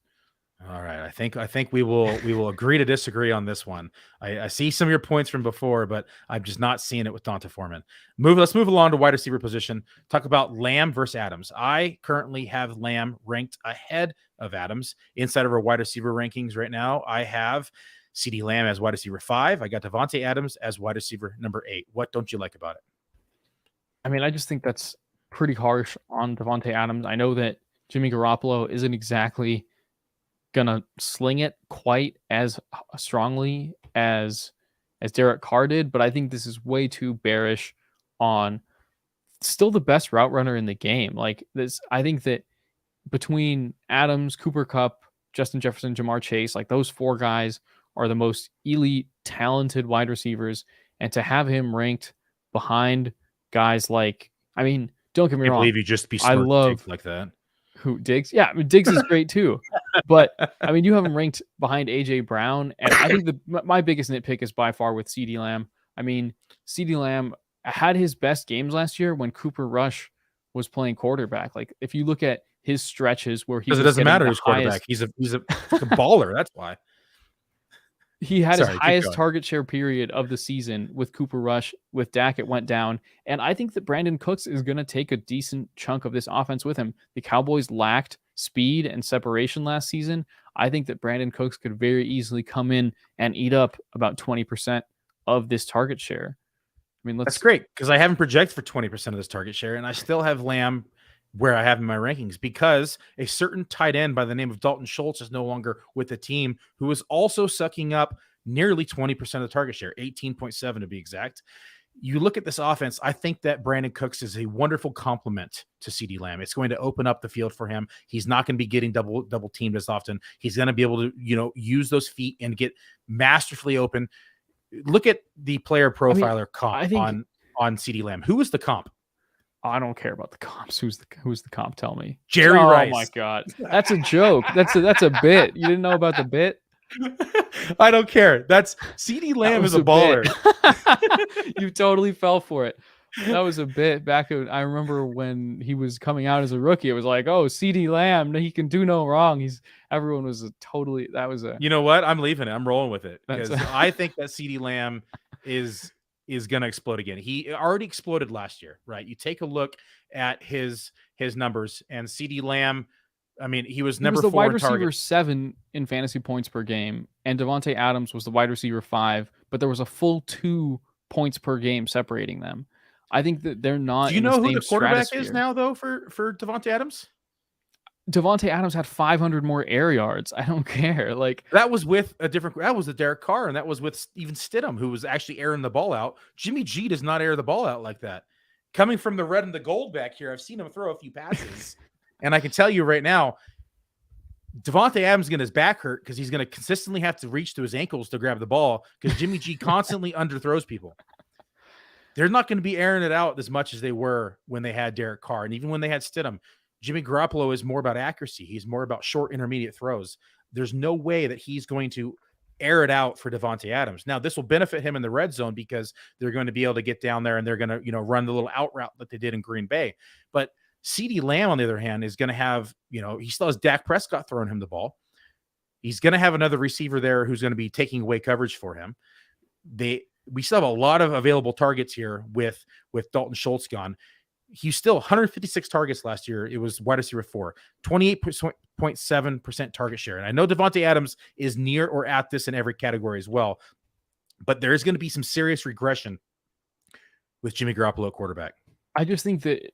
All right. I think we will agree to disagree on this one. I see some of your points from before, but I'm just not seeing it with D'Onta Foreman. Let's move along to wide receiver position. Talk about Lamb versus Adams. I currently have Lamb ranked ahead of Adams inside of our wide receiver rankings right now. I have CeeDee Lamb as wide receiver 5. I got Davante Adams as wide receiver number 8. What don't you like about it? I mean, I just think that's pretty harsh on Davante Adams. I know that Jimmy Garoppolo isn't exactly gonna sling it quite as strongly as Derek Carr did, but I think this is way too bearish on still the best route runner in the game. Like this, I think that between Adams, Cooper Kupp, Justin Jefferson, Jamar Chase, like those 4 guys are the most elite, talented wide receivers, and to have him ranked behind guys like, I mean, don't get me wrong. I believe you just be smart. I love like that. Who Diggs? Yeah, I mean, Diggs is great too. But I mean, you have him ranked behind AJ Brown, and I think my biggest nitpick is by far with CeeDee Lamb. I mean, CeeDee Lamb had his best games last year when Cooper Rush was playing quarterback. Like if you look at his stretches where he, because it doesn't matter who's quarterback. He's a baller. That's why. He had his highest target share period of the season with Cooper Rush. With Dak, it went down. And I think that Brandon Cooks is going to take a decent chunk of this offense with him. The Cowboys lacked speed and separation last season. I think that Brandon Cooks could very easily come in and eat up about 20% of this target share. I mean, that's great because I haven't projected for 20% of this target share, and I still have Lamb where I have in my rankings because a certain tight end by the name of Dalton Schultz is no longer with the team, who is also sucking up nearly 20% of the target share, 18.7 to be exact. You look at this offense, I think that Brandon Cooks is a wonderful complement to CeeDee Lamb. It's going to open up the field for him. He's not going to be getting double teamed as often. He's going to be able to, use those feet and get masterfully open. Look at the player profiler comp on CeeDee Lamb. Who is the comp? I don't care about the comps. Who's the comp? Tell me. Jerry Rice. Oh my God. That's a joke. That's a bit. You didn't know about the bit? I don't care. That's CeeDee Lamb is a baller. You totally fell for it. That was a bit back. I remember when he was coming out as a rookie, it was like, oh, CeeDee Lamb, he can do no wrong. Everyone was you know what? I'm leaving it. I'm rolling with it because I think that CeeDee Lamb is going to explode again. He already exploded last year, right? You take a look at his numbers, and CeeDee Lamb, I mean, he was number 4 the wide receiver 7 in fantasy points per game, and Davante Adams was the wide receiver 5, but there was a full 2 points per game separating them. I think that they're not. Do you know who the quarterback is now, though, for Davante Adams? Davante Adams had 500 more air yards. I don't care. Like, that was with that was the Derek Carr, and that was with even Stidham, who was actually airing the ball out. Jimmy G does not air the ball out like that. Coming from the red and the gold back here, I've seen him throw a few passes, and I can tell you right now, Davante Adams is going to his back hurt because he's going to consistently have to reach to his ankles to grab the ball because Jimmy G constantly underthrows people. They're not going to be airing it out as much as they were when they had Derek Carr, and even when they had Stidham. Jimmy Garoppolo is more about accuracy. He's more about short, intermediate throws. There's no way that he's going to air it out for Davante Adams. Now, this will benefit him in the red zone because they're going to be able to get down there and they're going to, run the little out route that they did in Green Bay. But CeeDee Lamb, on the other hand, is going to have, he still has Dak Prescott throwing him the ball. He's going to have another receiver there who's going to be taking away coverage for him. We still have a lot of available targets here with Dalton Schultz gone. He's still 156 targets last year. It was wide receiver 4, 28.7% target share. And I know Davante Adams is near or at this in every category as well, but there is going to be some serious regression with Jimmy Garoppolo quarterback. I just think that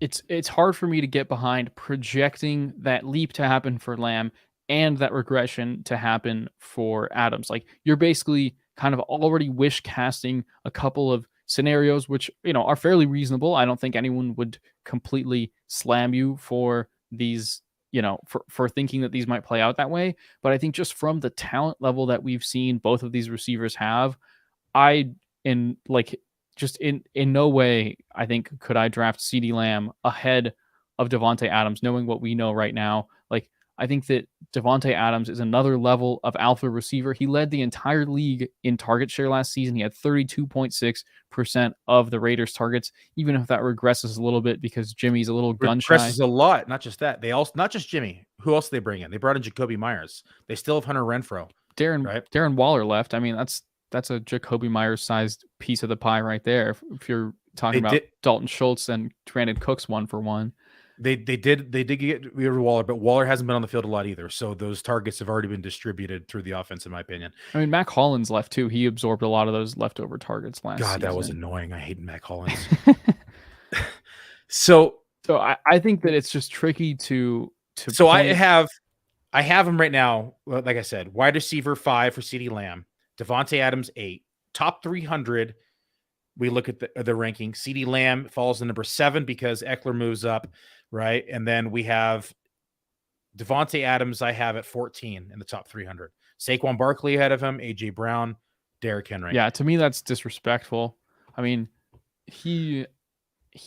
it's hard for me to get behind projecting that leap to happen for Lamb and that regression to happen for Adams. Like, you're basically kind of already wish casting a couple of scenarios, which, are fairly reasonable. I don't think anyone would completely slam you for these, for thinking that these might play out that way. But I think just from the talent level that we've seen both of these receivers have, in no way, I think, could I draft CeeDee Lamb ahead of Davante Adams, knowing what we know right now. Like, I think that Davante Adams is another level of alpha receiver. He led the entire league in target share last season. He had 32.6% of the Raiders' targets, even if that regresses a little bit because Jimmy's a little gun shy. Regresses a lot. Not just that. Not just Jimmy. Who else did they bring in? They brought in Jacoby Myers. They still have Hunter Renfrow. Darren Waller left. I mean, that's a Jacoby Myers-sized piece of the pie right there. If you're talking about Dalton Schultz and Brandon Cooks 1-for-1. They did get rid of Waller, but Waller hasn't been on the field a lot either. So those targets have already been distributed through the offense, in my opinion. I mean, Mac Hollins left too. He absorbed a lot of those leftover targets last season. That was annoying. I hate Mac Hollins. So I think that it's just tricky to. So I have him right now. Like I said, wide receiver 5 for CeeDee Lamb, Davante Adams 8, top 300. We look at the ranking. CeeDee Lamb falls to number 7 because Ekeler moves up, right? And then we have Davante Adams. I have at 14 in the top 300. Saquon Barkley ahead of him. AJ Brown, Derrick Henry. Yeah, to me that's disrespectful. I mean, he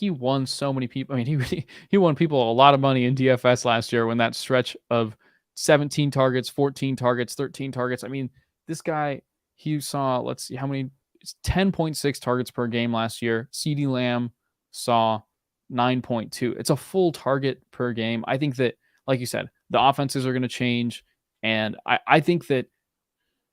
won so many people. I mean, he won people a lot of money in DFS last year when that stretch of 17 targets, 14 targets, 13 targets. I mean, this guy, he saw, let's see how many. It's 10.6 targets per game last year. CeeDee Lamb saw 9.2. It's a full target per game. I think that, like you said, the offenses are going to change. And I think that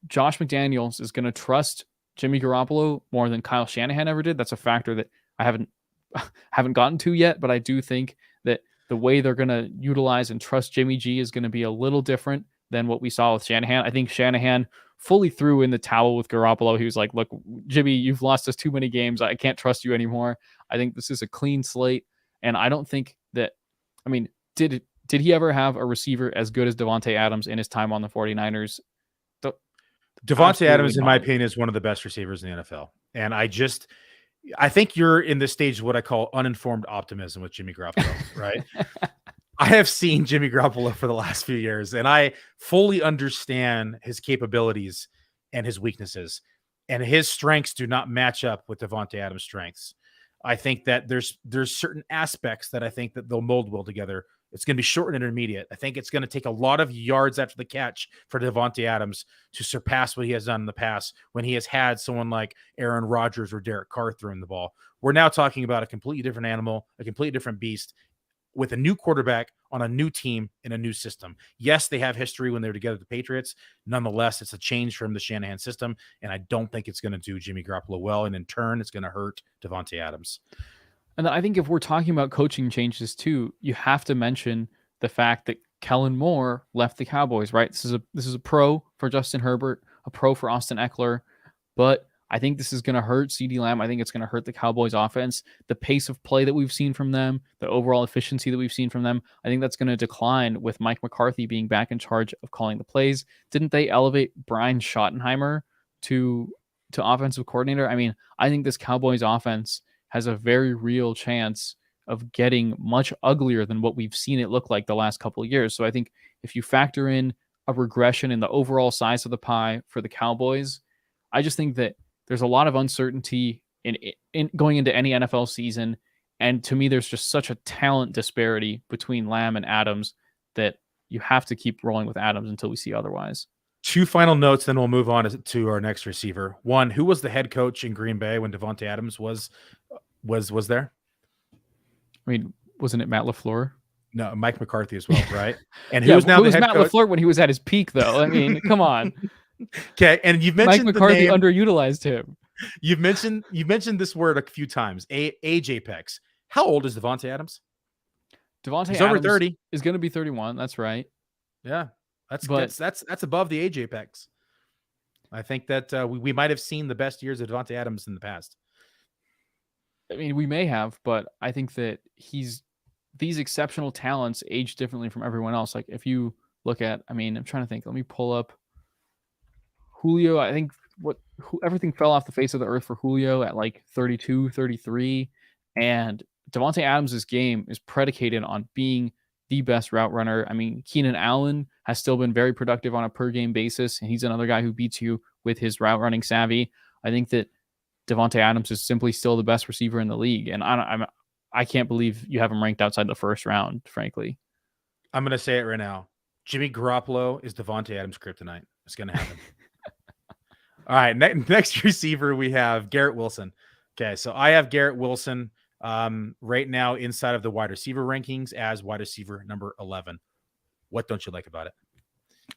Josh McDaniels is going to trust Jimmy Garoppolo more than Kyle Shanahan ever did. That's a factor that I haven't gotten to yet, but I do think that the way they're going to utilize and trust Jimmy G is going to be a little different than what we saw with Shanahan. I think Shanahan fully threw in the towel with Garoppolo. He was like, look, Jimmy, you've lost us too many games. I can't trust you anymore. I think this is a clean slate. And I don't think that, I mean, did he ever have a receiver as good as Davante Adams in his time on the 49ers? Davante Adams, in my opinion, is one of the best receivers in the NFL. And I think you're in this stage of what I call uninformed optimism with Jimmy Garoppolo, right? I have seen Jimmy Garoppolo for the last few years, and I fully understand his capabilities and his weaknesses, and his strengths do not match up with Davante Adams' strengths. I think that there's certain aspects that I think that they'll mold well together. It's going to be short and intermediate. I think it's going to take a lot of yards after the catch for Davante Adams to surpass what he has done in the past when he has had someone like Aaron Rodgers or Derek Carr throwing the ball. We're now talking about a completely different animal, a completely different beast, with a new quarterback on a new team in a new system. Yes, they have history when they were together with the Patriots. Nonetheless, it's a change from the Shanahan system, and I don't think it's going to do Jimmy Garoppolo well, and in turn, it's going to hurt Davante Adams. And I think if we're talking about coaching changes too, you have to mention the fact that Kellen Moore left the Cowboys, right? This is a pro for Justin Herbert, a pro for Austin Ekeler, but I think this is going to hurt CeeDee Lamb. I think it's going to hurt the Cowboys offense. The pace of play that we've seen from them, the overall efficiency that we've seen from them, I think that's going to decline with Mike McCarthy being back in charge of calling the plays. Didn't they elevate Brian Schottenheimer to offensive coordinator? I mean, I think this Cowboys offense has a very real chance of getting much uglier than what we've seen it look like the last couple of years. So I think if you factor in a regression in the overall size of the pie for the Cowboys, I just think that there's a lot of uncertainty in going into any NFL season. And to me, there's just such a talent disparity between Lamb and Adams that you have to keep rolling with Adams until we see otherwise. 2 final notes, then we'll move on to our next receiver. One, who was the head coach in Green Bay when Davante Adams was there? I mean, wasn't it Matt LaFleur? No, Mike McCarthy as well, right? And Who who's now the head Matt coach? LaFleur when he was at his peak, though? I mean, come on. Okay, and you've mentioned Mike McCarthy the name, underutilized him. you've mentioned this word a few times. Age Apex. How old is Davante Adams? Davante He's Adams over 30. is going to be 31. That's right. Yeah, that's above the age apex. I think that we might have seen the best years of Davante Adams in the past. I mean, we may have, but I think that these exceptional talents age differently from everyone else. Like if you look at, I mean, I'm trying to think. Let me pull up Julio. I think everything fell off the face of the earth for Julio at like 32, 33, and Davante Adams' game is predicated on being the best route runner. I mean, Keenan Allen has still been very productive on a per game basis, and he's another guy who beats you with his route running savvy. I think that Davante Adams is simply still the best receiver in the league, and I can't believe you have him ranked outside the first round, frankly. I'm going to say it right now. Jimmy Garoppolo is Davante Adams' kryptonite. It's going to happen. All right, next receiver we have Garrett Wilson. Okay, so I have Garrett Wilson right now inside of the wide receiver rankings as wide receiver number 11. What don't you like about it?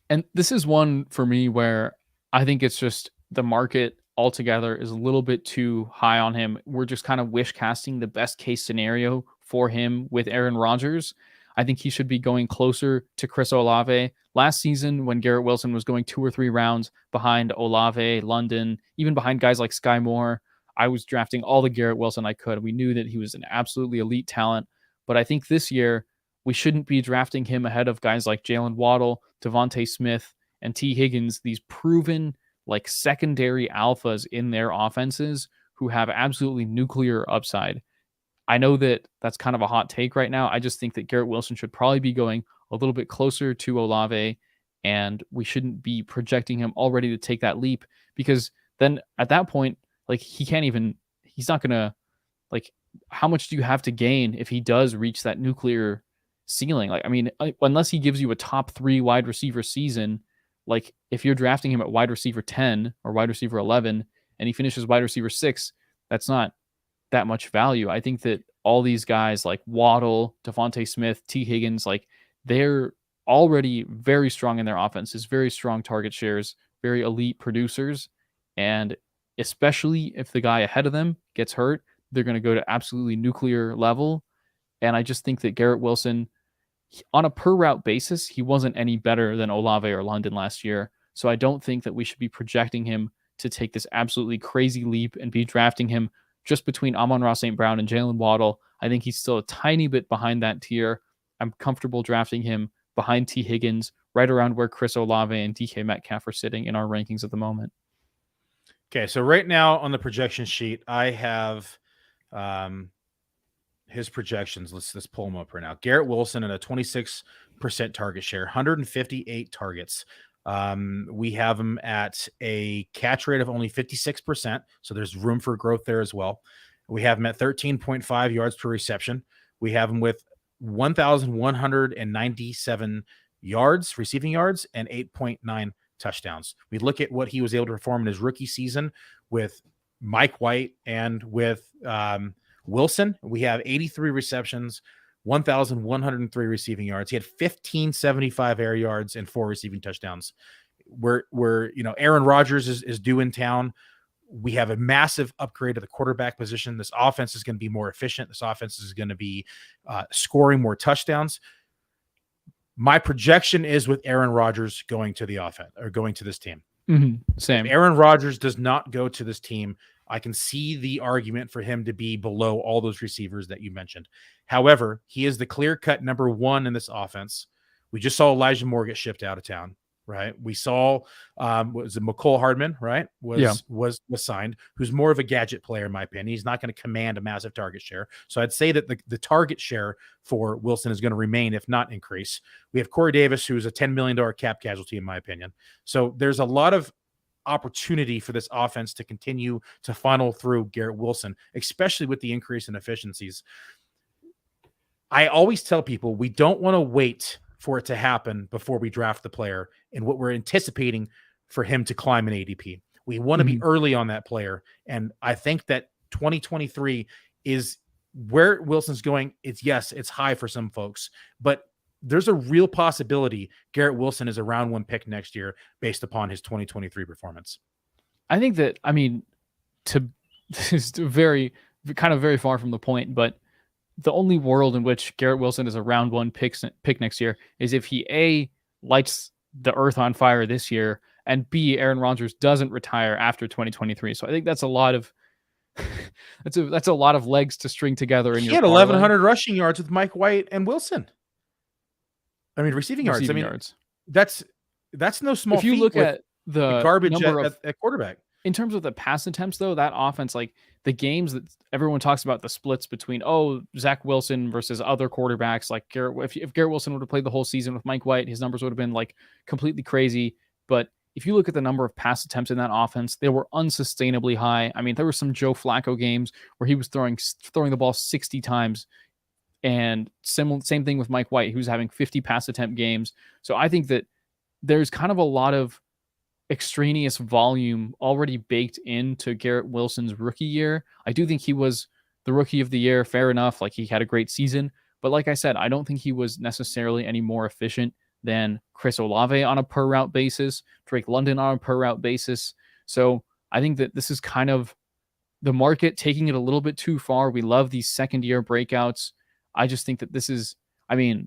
And this is one for me where I think it's just the market altogether is a little bit too high on him. We're just kind of wish casting the best case scenario for him with Aaron Rodgers. I think he should be going closer to Chris Olave. Last season, when Garrett Wilson was going 2 or 3 rounds behind Olave, London, even behind guys like Sky Moore, I was drafting all the Garrett Wilson I could. We knew that he was an absolutely elite talent. But I think this year, we shouldn't be drafting him ahead of guys like Jalen Waddle, Devontae Smith, and T. Higgins, these proven like secondary alphas in their offenses who have absolutely nuclear upside. I know that that's kind of a hot take right now. I just think that Garrett Wilson should probably be going a little bit closer to Olave, and we shouldn't be projecting him already to take that leap, because then at that point, like he's not going to, like, how much do you have to gain if he does reach that nuclear ceiling? Like, I mean, unless he gives you a top 3 wide receiver season, like if you're drafting him at wide receiver 10 or wide receiver 11 and he finishes wide receiver 6, that's not that much value. I think that all these guys like Waddle, Devontae Smith, T. Higgins, like they're already very strong in their offenses, very strong target shares, very elite producers. And especially if the guy ahead of them gets hurt, they're going to go to absolutely nuclear level. And I just think that Garrett Wilson, on a per route basis, he wasn't any better than Olave or London last year. So I don't think that we should be projecting him to take this absolutely crazy leap and be drafting him just between Amon-Ra St. Brown and Jalen Waddle. I think he's still a tiny bit behind that tier. I'm comfortable drafting him behind T. Higgins, right around where Chris Olave and DK Metcalf are sitting in our rankings at the moment. Okay, so right now on the projection sheet, I have his projections. Let's pull them up right now. Garrett Wilson at a 26% target share, 158 targets. We have him at a catch rate of only 56%, so there's room for growth there as well. We have him at 13.5 yards per reception. We have him with 1,197 yards, receiving yards, and 8.9 touchdowns. We look at what he was able to perform in his rookie season with Mike White and with Wilson. We have 83 receptions, 1,103 receiving yards. He had 1,575 air yards and 4 receiving touchdowns. Aaron Rodgers is due in town. We have a massive upgrade to the quarterback position. This offense is going to be more efficient. This offense is going to be scoring more touchdowns. My projection is with Aaron Rodgers going to the offense or going to this team. Same. If Aaron Rodgers does not go to this team, I can see the argument for him to be below all those receivers that you mentioned. However, he is the clear-cut number one in this offense. We just saw Elijah Moore get shipped out of town, right? We saw was it McCole Hardman, right? Was signed, who's more of a gadget player, in my opinion. He's not going to command a massive target share. So I'd say that the target share for Wilson is going to remain, if not increase. We have Corey Davis, who's a $10 million cap casualty, in my opinion. So there's a lot of opportunity for this offense to continue to funnel through Garrett Wilson, especially with the increase in efficiencies. I always tell people we don't want to wait for it to happen before we draft the player and what we're anticipating for him to climb an ADP. We want to be early on that player. And I think that 2023 is where Wilson's going. It's high for some folks, but there's a real possibility Garrett Wilson is a round one pick next year based upon his 2023 performance. I think that, this is very far from the point, but the only world in which Garrett Wilson is a round one pick next year is if he lights the earth on fire this year, and B, Aaron Rodgers doesn't retire after 2023. So I think that's a lot of that's a lot of legs to string together. He had 1,100 rushing yards with Mike White and Wilson. I mean, receiving yards. That's no small feat. If you look at the garbage number at quarterback. In terms of the pass attempts, though, that offense, like the games that everyone talks about, the splits between, Zach Wilson versus other quarterbacks, like Garrett. If Garrett Wilson would have played the whole season with Mike White, his numbers would have been like completely crazy. But if you look at the number of pass attempts in that offense, they were unsustainably high. I mean, there were some Joe Flacco games where he was throwing the ball 60 times. And same thing with Mike White, who's having 50 pass attempt games. So I think that there's kind of a lot of extraneous volume already baked into Garrett Wilson's rookie year. I do think he was the rookie of the year, fair enough. Like, he had a great season. But like I said, I don't think he was necessarily any more efficient than Chris Olave on a per route basis, Drake London on a per route basis. So I think that this is kind of the market taking it a little bit too far. We love these second year breakouts. I just think that this is,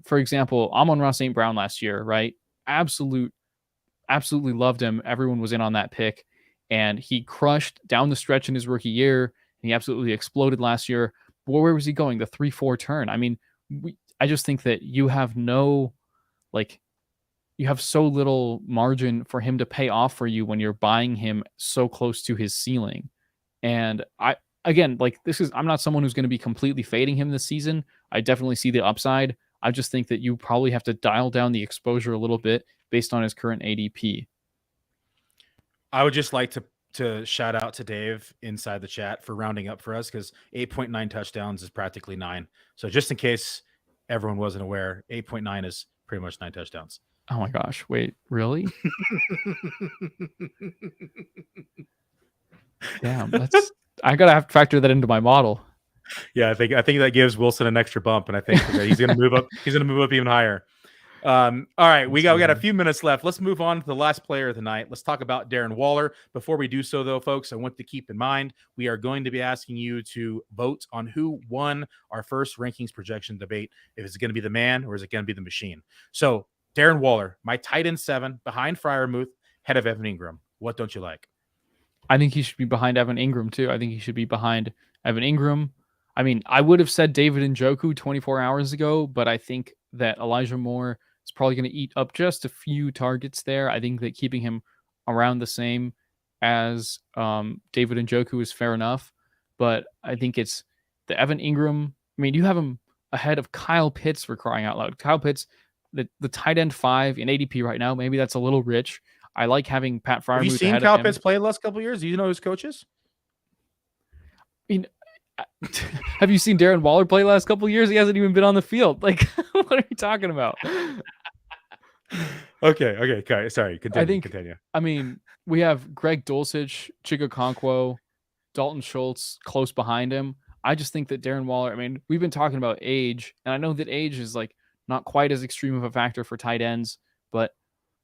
for example, Amon-Ra St. Brown last year, right? Absolutely loved him. Everyone was in on that pick, and he crushed down the stretch in his rookie year. And he absolutely exploded last year. But where was he going? The 3-4 turn. I just think that you have you have so little margin for him to pay off for you when you're buying him so close to his ceiling. And I'm not someone who's going to be completely fading him this season. I definitely see the upside. I just think that you probably have to dial down the exposure a little bit based on his current ADP. I would just like to shout out to Dave inside the chat for rounding up for us, because 8.9 touchdowns is practically 9. So just in case everyone wasn't aware, 8.9 is pretty much 9 touchdowns. Oh my gosh. Wait, really? Damn, I gotta have to factor that into my model. Yeah, I think that gives Wilson an extra bump, and I think that he's gonna move up. He's gonna move up even higher. All right, we got a few minutes left. Let's move on to the last player of the night. Let's talk about Darren Waller. Before we do so, though, folks, I want to keep in mind we are going to be asking you to vote on who won our first rankings projection debate. If it's going to be the man or is it going to be the machine? So Darren Waller, my tight end 7, behind Freiermuth, head of Evan Ingram. What don't you like? I think he should be behind Evan Ingram, too. I think he should be behind Evan Ingram. I would have said David Njoku 24 hours ago, but I think that Elijah Moore is probably going to eat up just a few targets there. I think that keeping him around the same as David Njoku is fair enough, but I think it's the Evan Ingram. You have him ahead of Kyle Pitts, for crying out loud. Kyle Pitts, the tight end 5 in ADP right now. Maybe that's a little rich. I like having Pat Freiermuth. Have you seen Kyle Pitts play the last couple of years? Do you know his coaches? Have you seen Darren Waller play the last couple of years? He hasn't even been on the field. Like, what are you talking about? Okay. Sorry. Continue. We have Greg Dulcich, Chigakonkwo, Dalton Schultz close behind him. I just think that Darren Waller, we've been talking about age, and I know that age is not quite as extreme of a factor for tight ends, but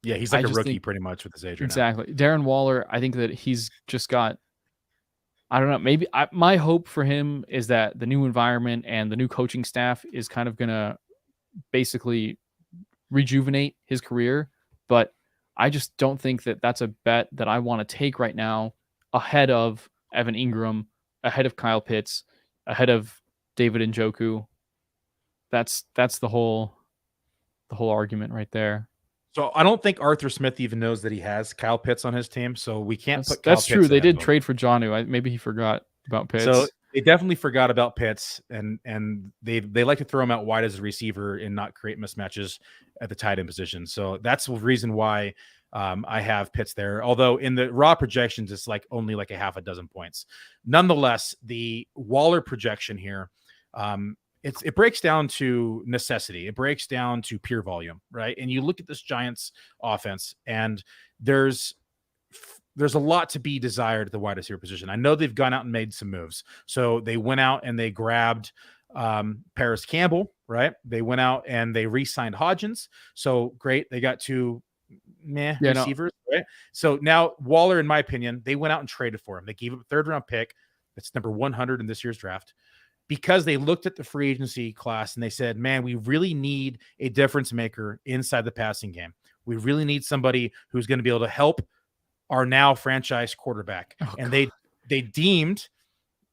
yeah, he's like a rookie pretty much with his age right exactly. Now. Darren Waller, I think that he's just got, I don't know, maybe my hope for him is that the new environment and the new coaching staff is kind of going to basically rejuvenate his career. But I just don't think that that's a bet that I want to take right now ahead of Evan Ingram, ahead of Kyle Pitts, ahead of David Njoku. That's the whole argument right there. So I don't think Arthur Smith even knows that he has Kyle Pitts on his team, so we can't put Kyle That's Pitts true. They ahead did of him. trade for Jonnu. Maybe he forgot about Pitts. So they definitely forgot about Pitts, and they like to throw him out wide as a receiver and not create mismatches at the tight end position. So that's the reason why I have Pitts there. Although in the raw projections, it's like only like a half a dozen points. Nonetheless, the Waller projection here, it breaks down to necessity. It breaks down to pure volume, right? And you look at this Giants offense, and there's a lot to be desired at the wide receiver position. I know they've gone out and made some moves. So they went out and they grabbed Paris Campbell, right? They went out and they re-signed Hodgins. So great. They got two receivers, right? So now Waller, in my opinion, they went out and traded for him. They gave him a 3rd round pick. That's number 100 in this year's draft, because they looked at the free agency class and they said, man, we really need a difference maker inside the passing game. We really need somebody who's going to be able to help our now franchise quarterback. They deemed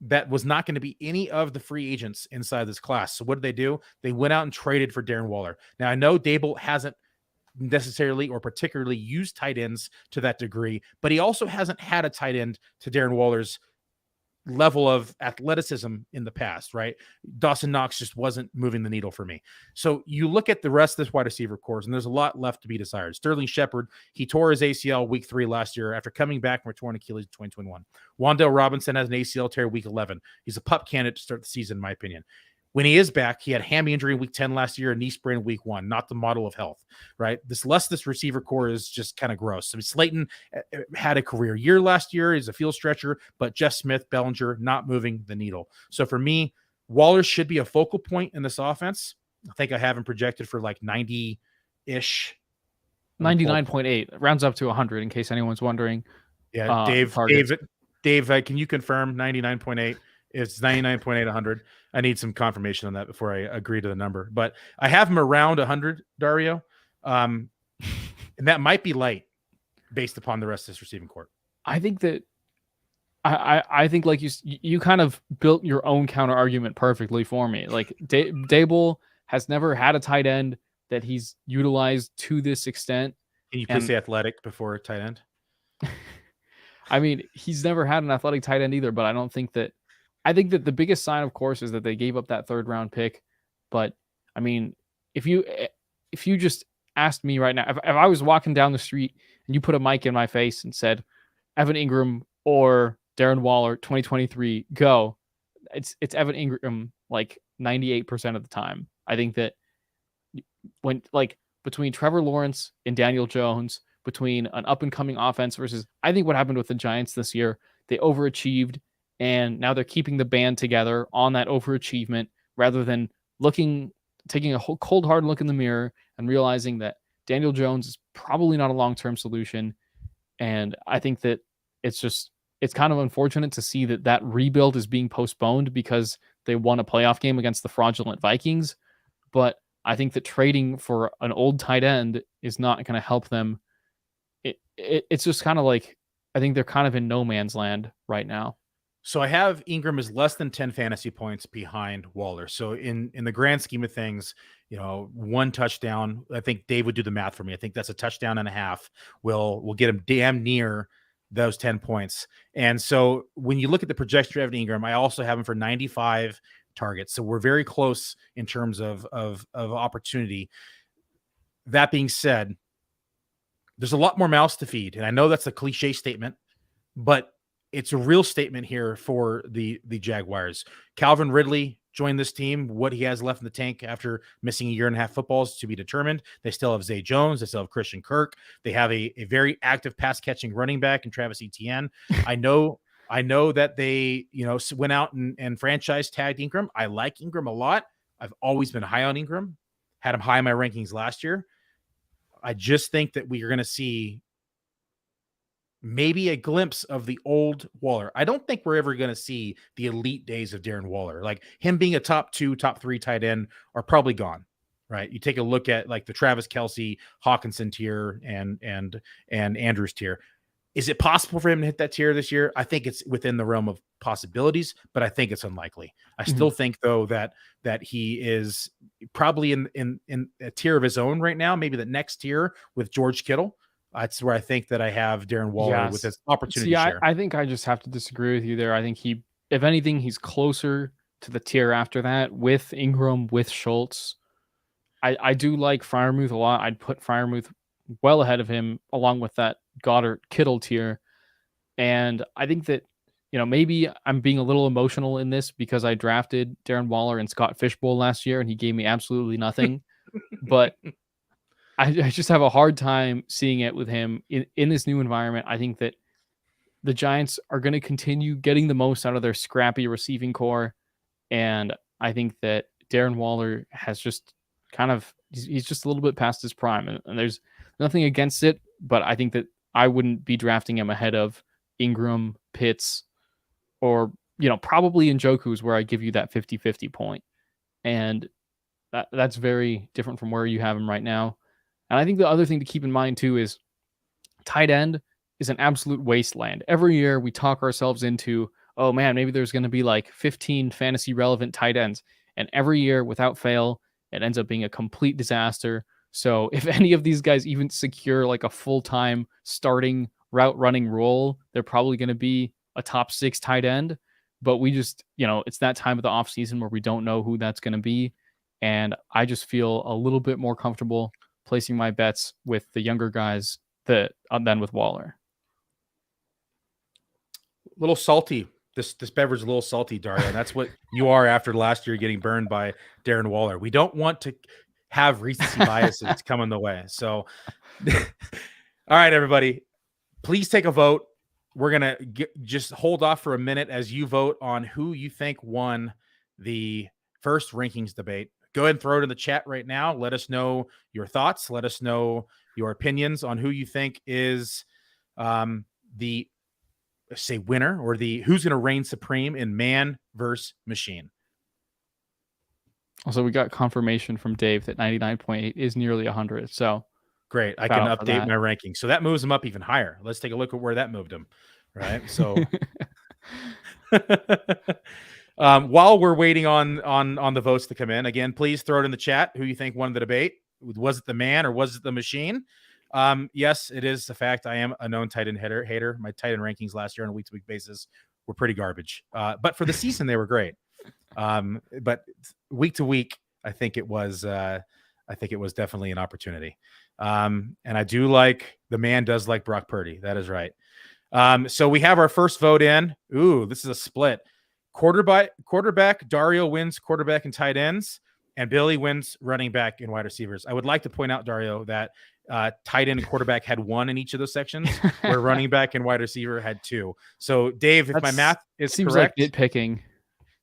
that was not going to be any of the free agents inside this class. So what did they do? They went out and traded for Darren Waller. Now I know Dable hasn't necessarily or particularly used tight ends to that degree, but he also hasn't had a tight end to Darren Waller's level of athleticism in the past, right? Dawson Knox just wasn't moving the needle for me. So you look at the rest of this wide receiver course, and there's a lot left to be desired. Sterling Shepard, he tore his ACL week 3 last year after coming back from a torn Achilles in 2021. Wan'Dale Robinson has an ACL tear week 11. He's a pup candidate to start the season, in my opinion. When he is back, he had a hammy injury in week 10 last year, a knee sprain in week 1, not the model of health, right? This receiver core is just kind of gross. I mean, Slayton had a career year last year. He's a field stretcher, but Jeff Smith, Bellinger, not moving the needle. So for me, Waller should be a focal point in this offense. I think I have him projected for like 90-ish. 99.8. Rounds up to 100 in case anyone's wondering. Yeah, Dave, can you confirm 99.8? It's 99.8, 100. I need some confirmation on that before I agree to the number. But I have him around 100, Dario. And that might be light based upon the rest of this receiving court. I think that I think like you kind of built your own counter argument perfectly for me. Like Dable has never had a tight end that he's utilized to this extent. Can you please say athletic before tight end? I mean, he's never had an athletic tight end either, but I think that the biggest sign, of course, is that they gave up that 3rd round pick. But I mean, if you just asked me right now, if I was walking down the street and you put a mic in my face and said, Evan Ingram or Darren Waller, 2023, go, it's Evan Ingram like 98% of the time. I think that when like between Trevor Lawrence and Daniel Jones, between an up and coming offense versus, I think what happened with the Giants this year, they overachieved. And now they're keeping the band together on that overachievement rather than taking a cold, hard look in the mirror and realizing that Daniel Jones is probably not a long-term solution. And I think that it's kind of unfortunate to see that rebuild is being postponed because they won a playoff game against the fraudulent Vikings. But I think that trading for an old tight end is not going to help them. It's just kind of like, I think they're kind of in no man's land right now. So I have Ingram is less than 10 fantasy points behind Waller. So in the grand scheme of things, 1 touchdown, I think Dave would do the math for me. I think that's a touchdown and a half. We'll get him damn near those 10 points. And so when you look at the projection of Evan Ingram, I also have him for 95 targets. So we're very close in terms of opportunity. That being said, there's a lot more mouths to feed. And I know that's a cliche statement, but it's a real statement here for the Jaguars. Calvin Ridley joined this team. What he has left in the tank after missing a year and a half footballs to be determined. They still have Zay Jones. They still have Christian Kirk. They have a very active pass catching running back in Travis Etienne. I know that they, went out and franchise tagged Ingram. I like Ingram a lot. I've always been high on Ingram. Had him high in my rankings last year. I just think that we are going to see maybe a glimpse of the old Waller. I don't think we're ever going to see the elite days of Darren Waller. Like him being a top 2, top 3 tight end are probably gone. right? You take a look at like the Travis Kelce, Hawkinson tier and Andrews tier. Is it possible for him to hit that tier this year? I think it's within the realm of possibilities, but I think it's unlikely. I still think though that he is probably in a tier of his own right now, maybe the next tier with George Kittle. That's where I think that I have Darren Waller with his opportunity share. I think I just have to disagree with you there. I think if anything, he's closer to the tier after that with Ingram, with Schultz. I do like Freiermuth a lot. I'd put Freiermuth well ahead of him along with that Goddard Kittle tier. And I think that, maybe I'm being a little emotional in this because I drafted Darren Waller and Scott Fishbowl last year and he gave me absolutely nothing. But I just have a hard time seeing it with him in this new environment. I think that the Giants are going to continue getting the most out of their scrappy receiving core. And I think that Darren Waller has just he's just a little bit past his prime. And there's nothing against it, but I think that I wouldn't be drafting him ahead of Ingram, Pitts, or, probably Njoku's where I give you that 50-50 point. And that's very different from where you have him right now. And I think the other thing to keep in mind too is tight end is an absolute wasteland. Every year we talk ourselves into, oh man, maybe there's going to be like 15 fantasy relevant tight ends. And every year without fail, it ends up being a complete disaster. So if any of these guys even secure like a full-time starting route running role, they're probably going to be a top 6 tight end. But we just, it's that time of the offseason where we don't know who that's going to be. And I just feel a little bit more comfortable placing my bets with the younger guys than with Waller. A little salty. This beverage is a little salty, Dario. And that's what you are after last year getting burned by Darren Waller. We don't want to have recency biases coming the way. So, all right, everybody, please take a vote. We're going to just hold off for a minute as you vote on who you think won the first rankings debate. Go ahead and throw it in the chat right now. Let us know your thoughts. Let us know your opinions on who you think is the winner or who's going to reign supreme in man versus machine. Also, we got confirmation from Dave that 99.8 is nearly 100. So great. I can update my ranking. So that moves them up even higher. Let's take a look at where that moved them. Right. So while we're waiting on the votes to come in, again, please throw it in the chat who you think won the debate. Was it the man or was it the machine? Yes, it is the fact I am a known tight end hater. My tight end rankings last year on a week-to-week basis were pretty garbage. But for the season, they were great. But week to week, I think it was definitely an opportunity. And I do like the man does like Brock Purdy. That is right. So we have our first vote in. Ooh, this is a split. Quarterback, Dario wins quarterback and tight ends, and Billy wins running back and wide receivers. I would like to point out, Dario, that tight end and quarterback had 1 in each of those sections, where running back and wide receiver had 2. So, Dave, if my math is correct, like nitpicking.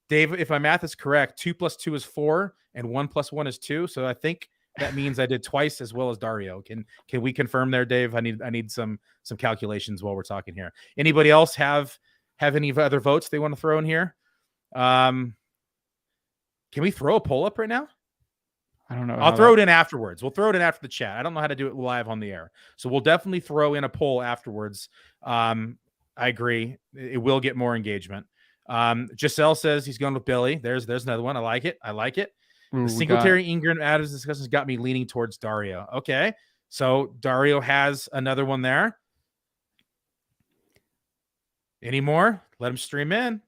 Dave, if my math is correct, 2 + 2 is 4, and 1 + 1 is 2. So I think that means I did twice as well as Dario. Can we confirm there, Dave? I need some calculations while we're talking here. Anybody else have any other votes they want to throw in here? Can we throw a poll up right now? I don't know. I'll throw it in afterwards. We'll throw it in after the chat. I don't know how to do it live on the air. So we'll definitely throw in a poll afterwards. I agree. It will get more engagement. Giselle says he's going with Billy. There's another one. I like it. Ooh, the Singletary Ingram Adams discussions got me leaning towards Dario. Okay. So Dario has another one there. Any more? Let him stream in.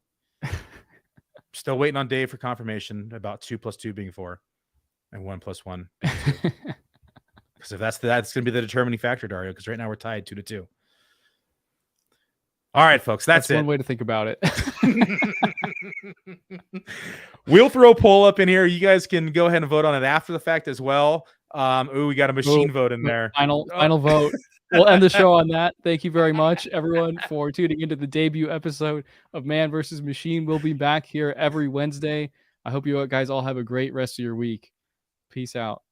Still waiting on Dave for confirmation about 2 + 2 being 4 and 1 + 1 being 2. Because if that's going to be the determining factor, Dario, because right now we're tied 2-2. All right, folks, that's it. One way to think about it. We'll throw a poll up in here. You guys can go ahead and vote on it after the fact as well. We got a machine vote in there. Final vote. We'll end the show on that. Thank you very much, everyone, for tuning into the debut episode of Man vs. Machine. We'll be back here every Wednesday. I hope you guys all have a great rest of your week. Peace out.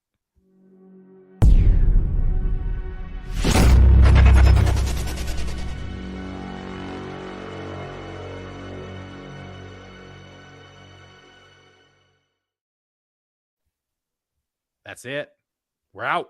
That's it. We're out.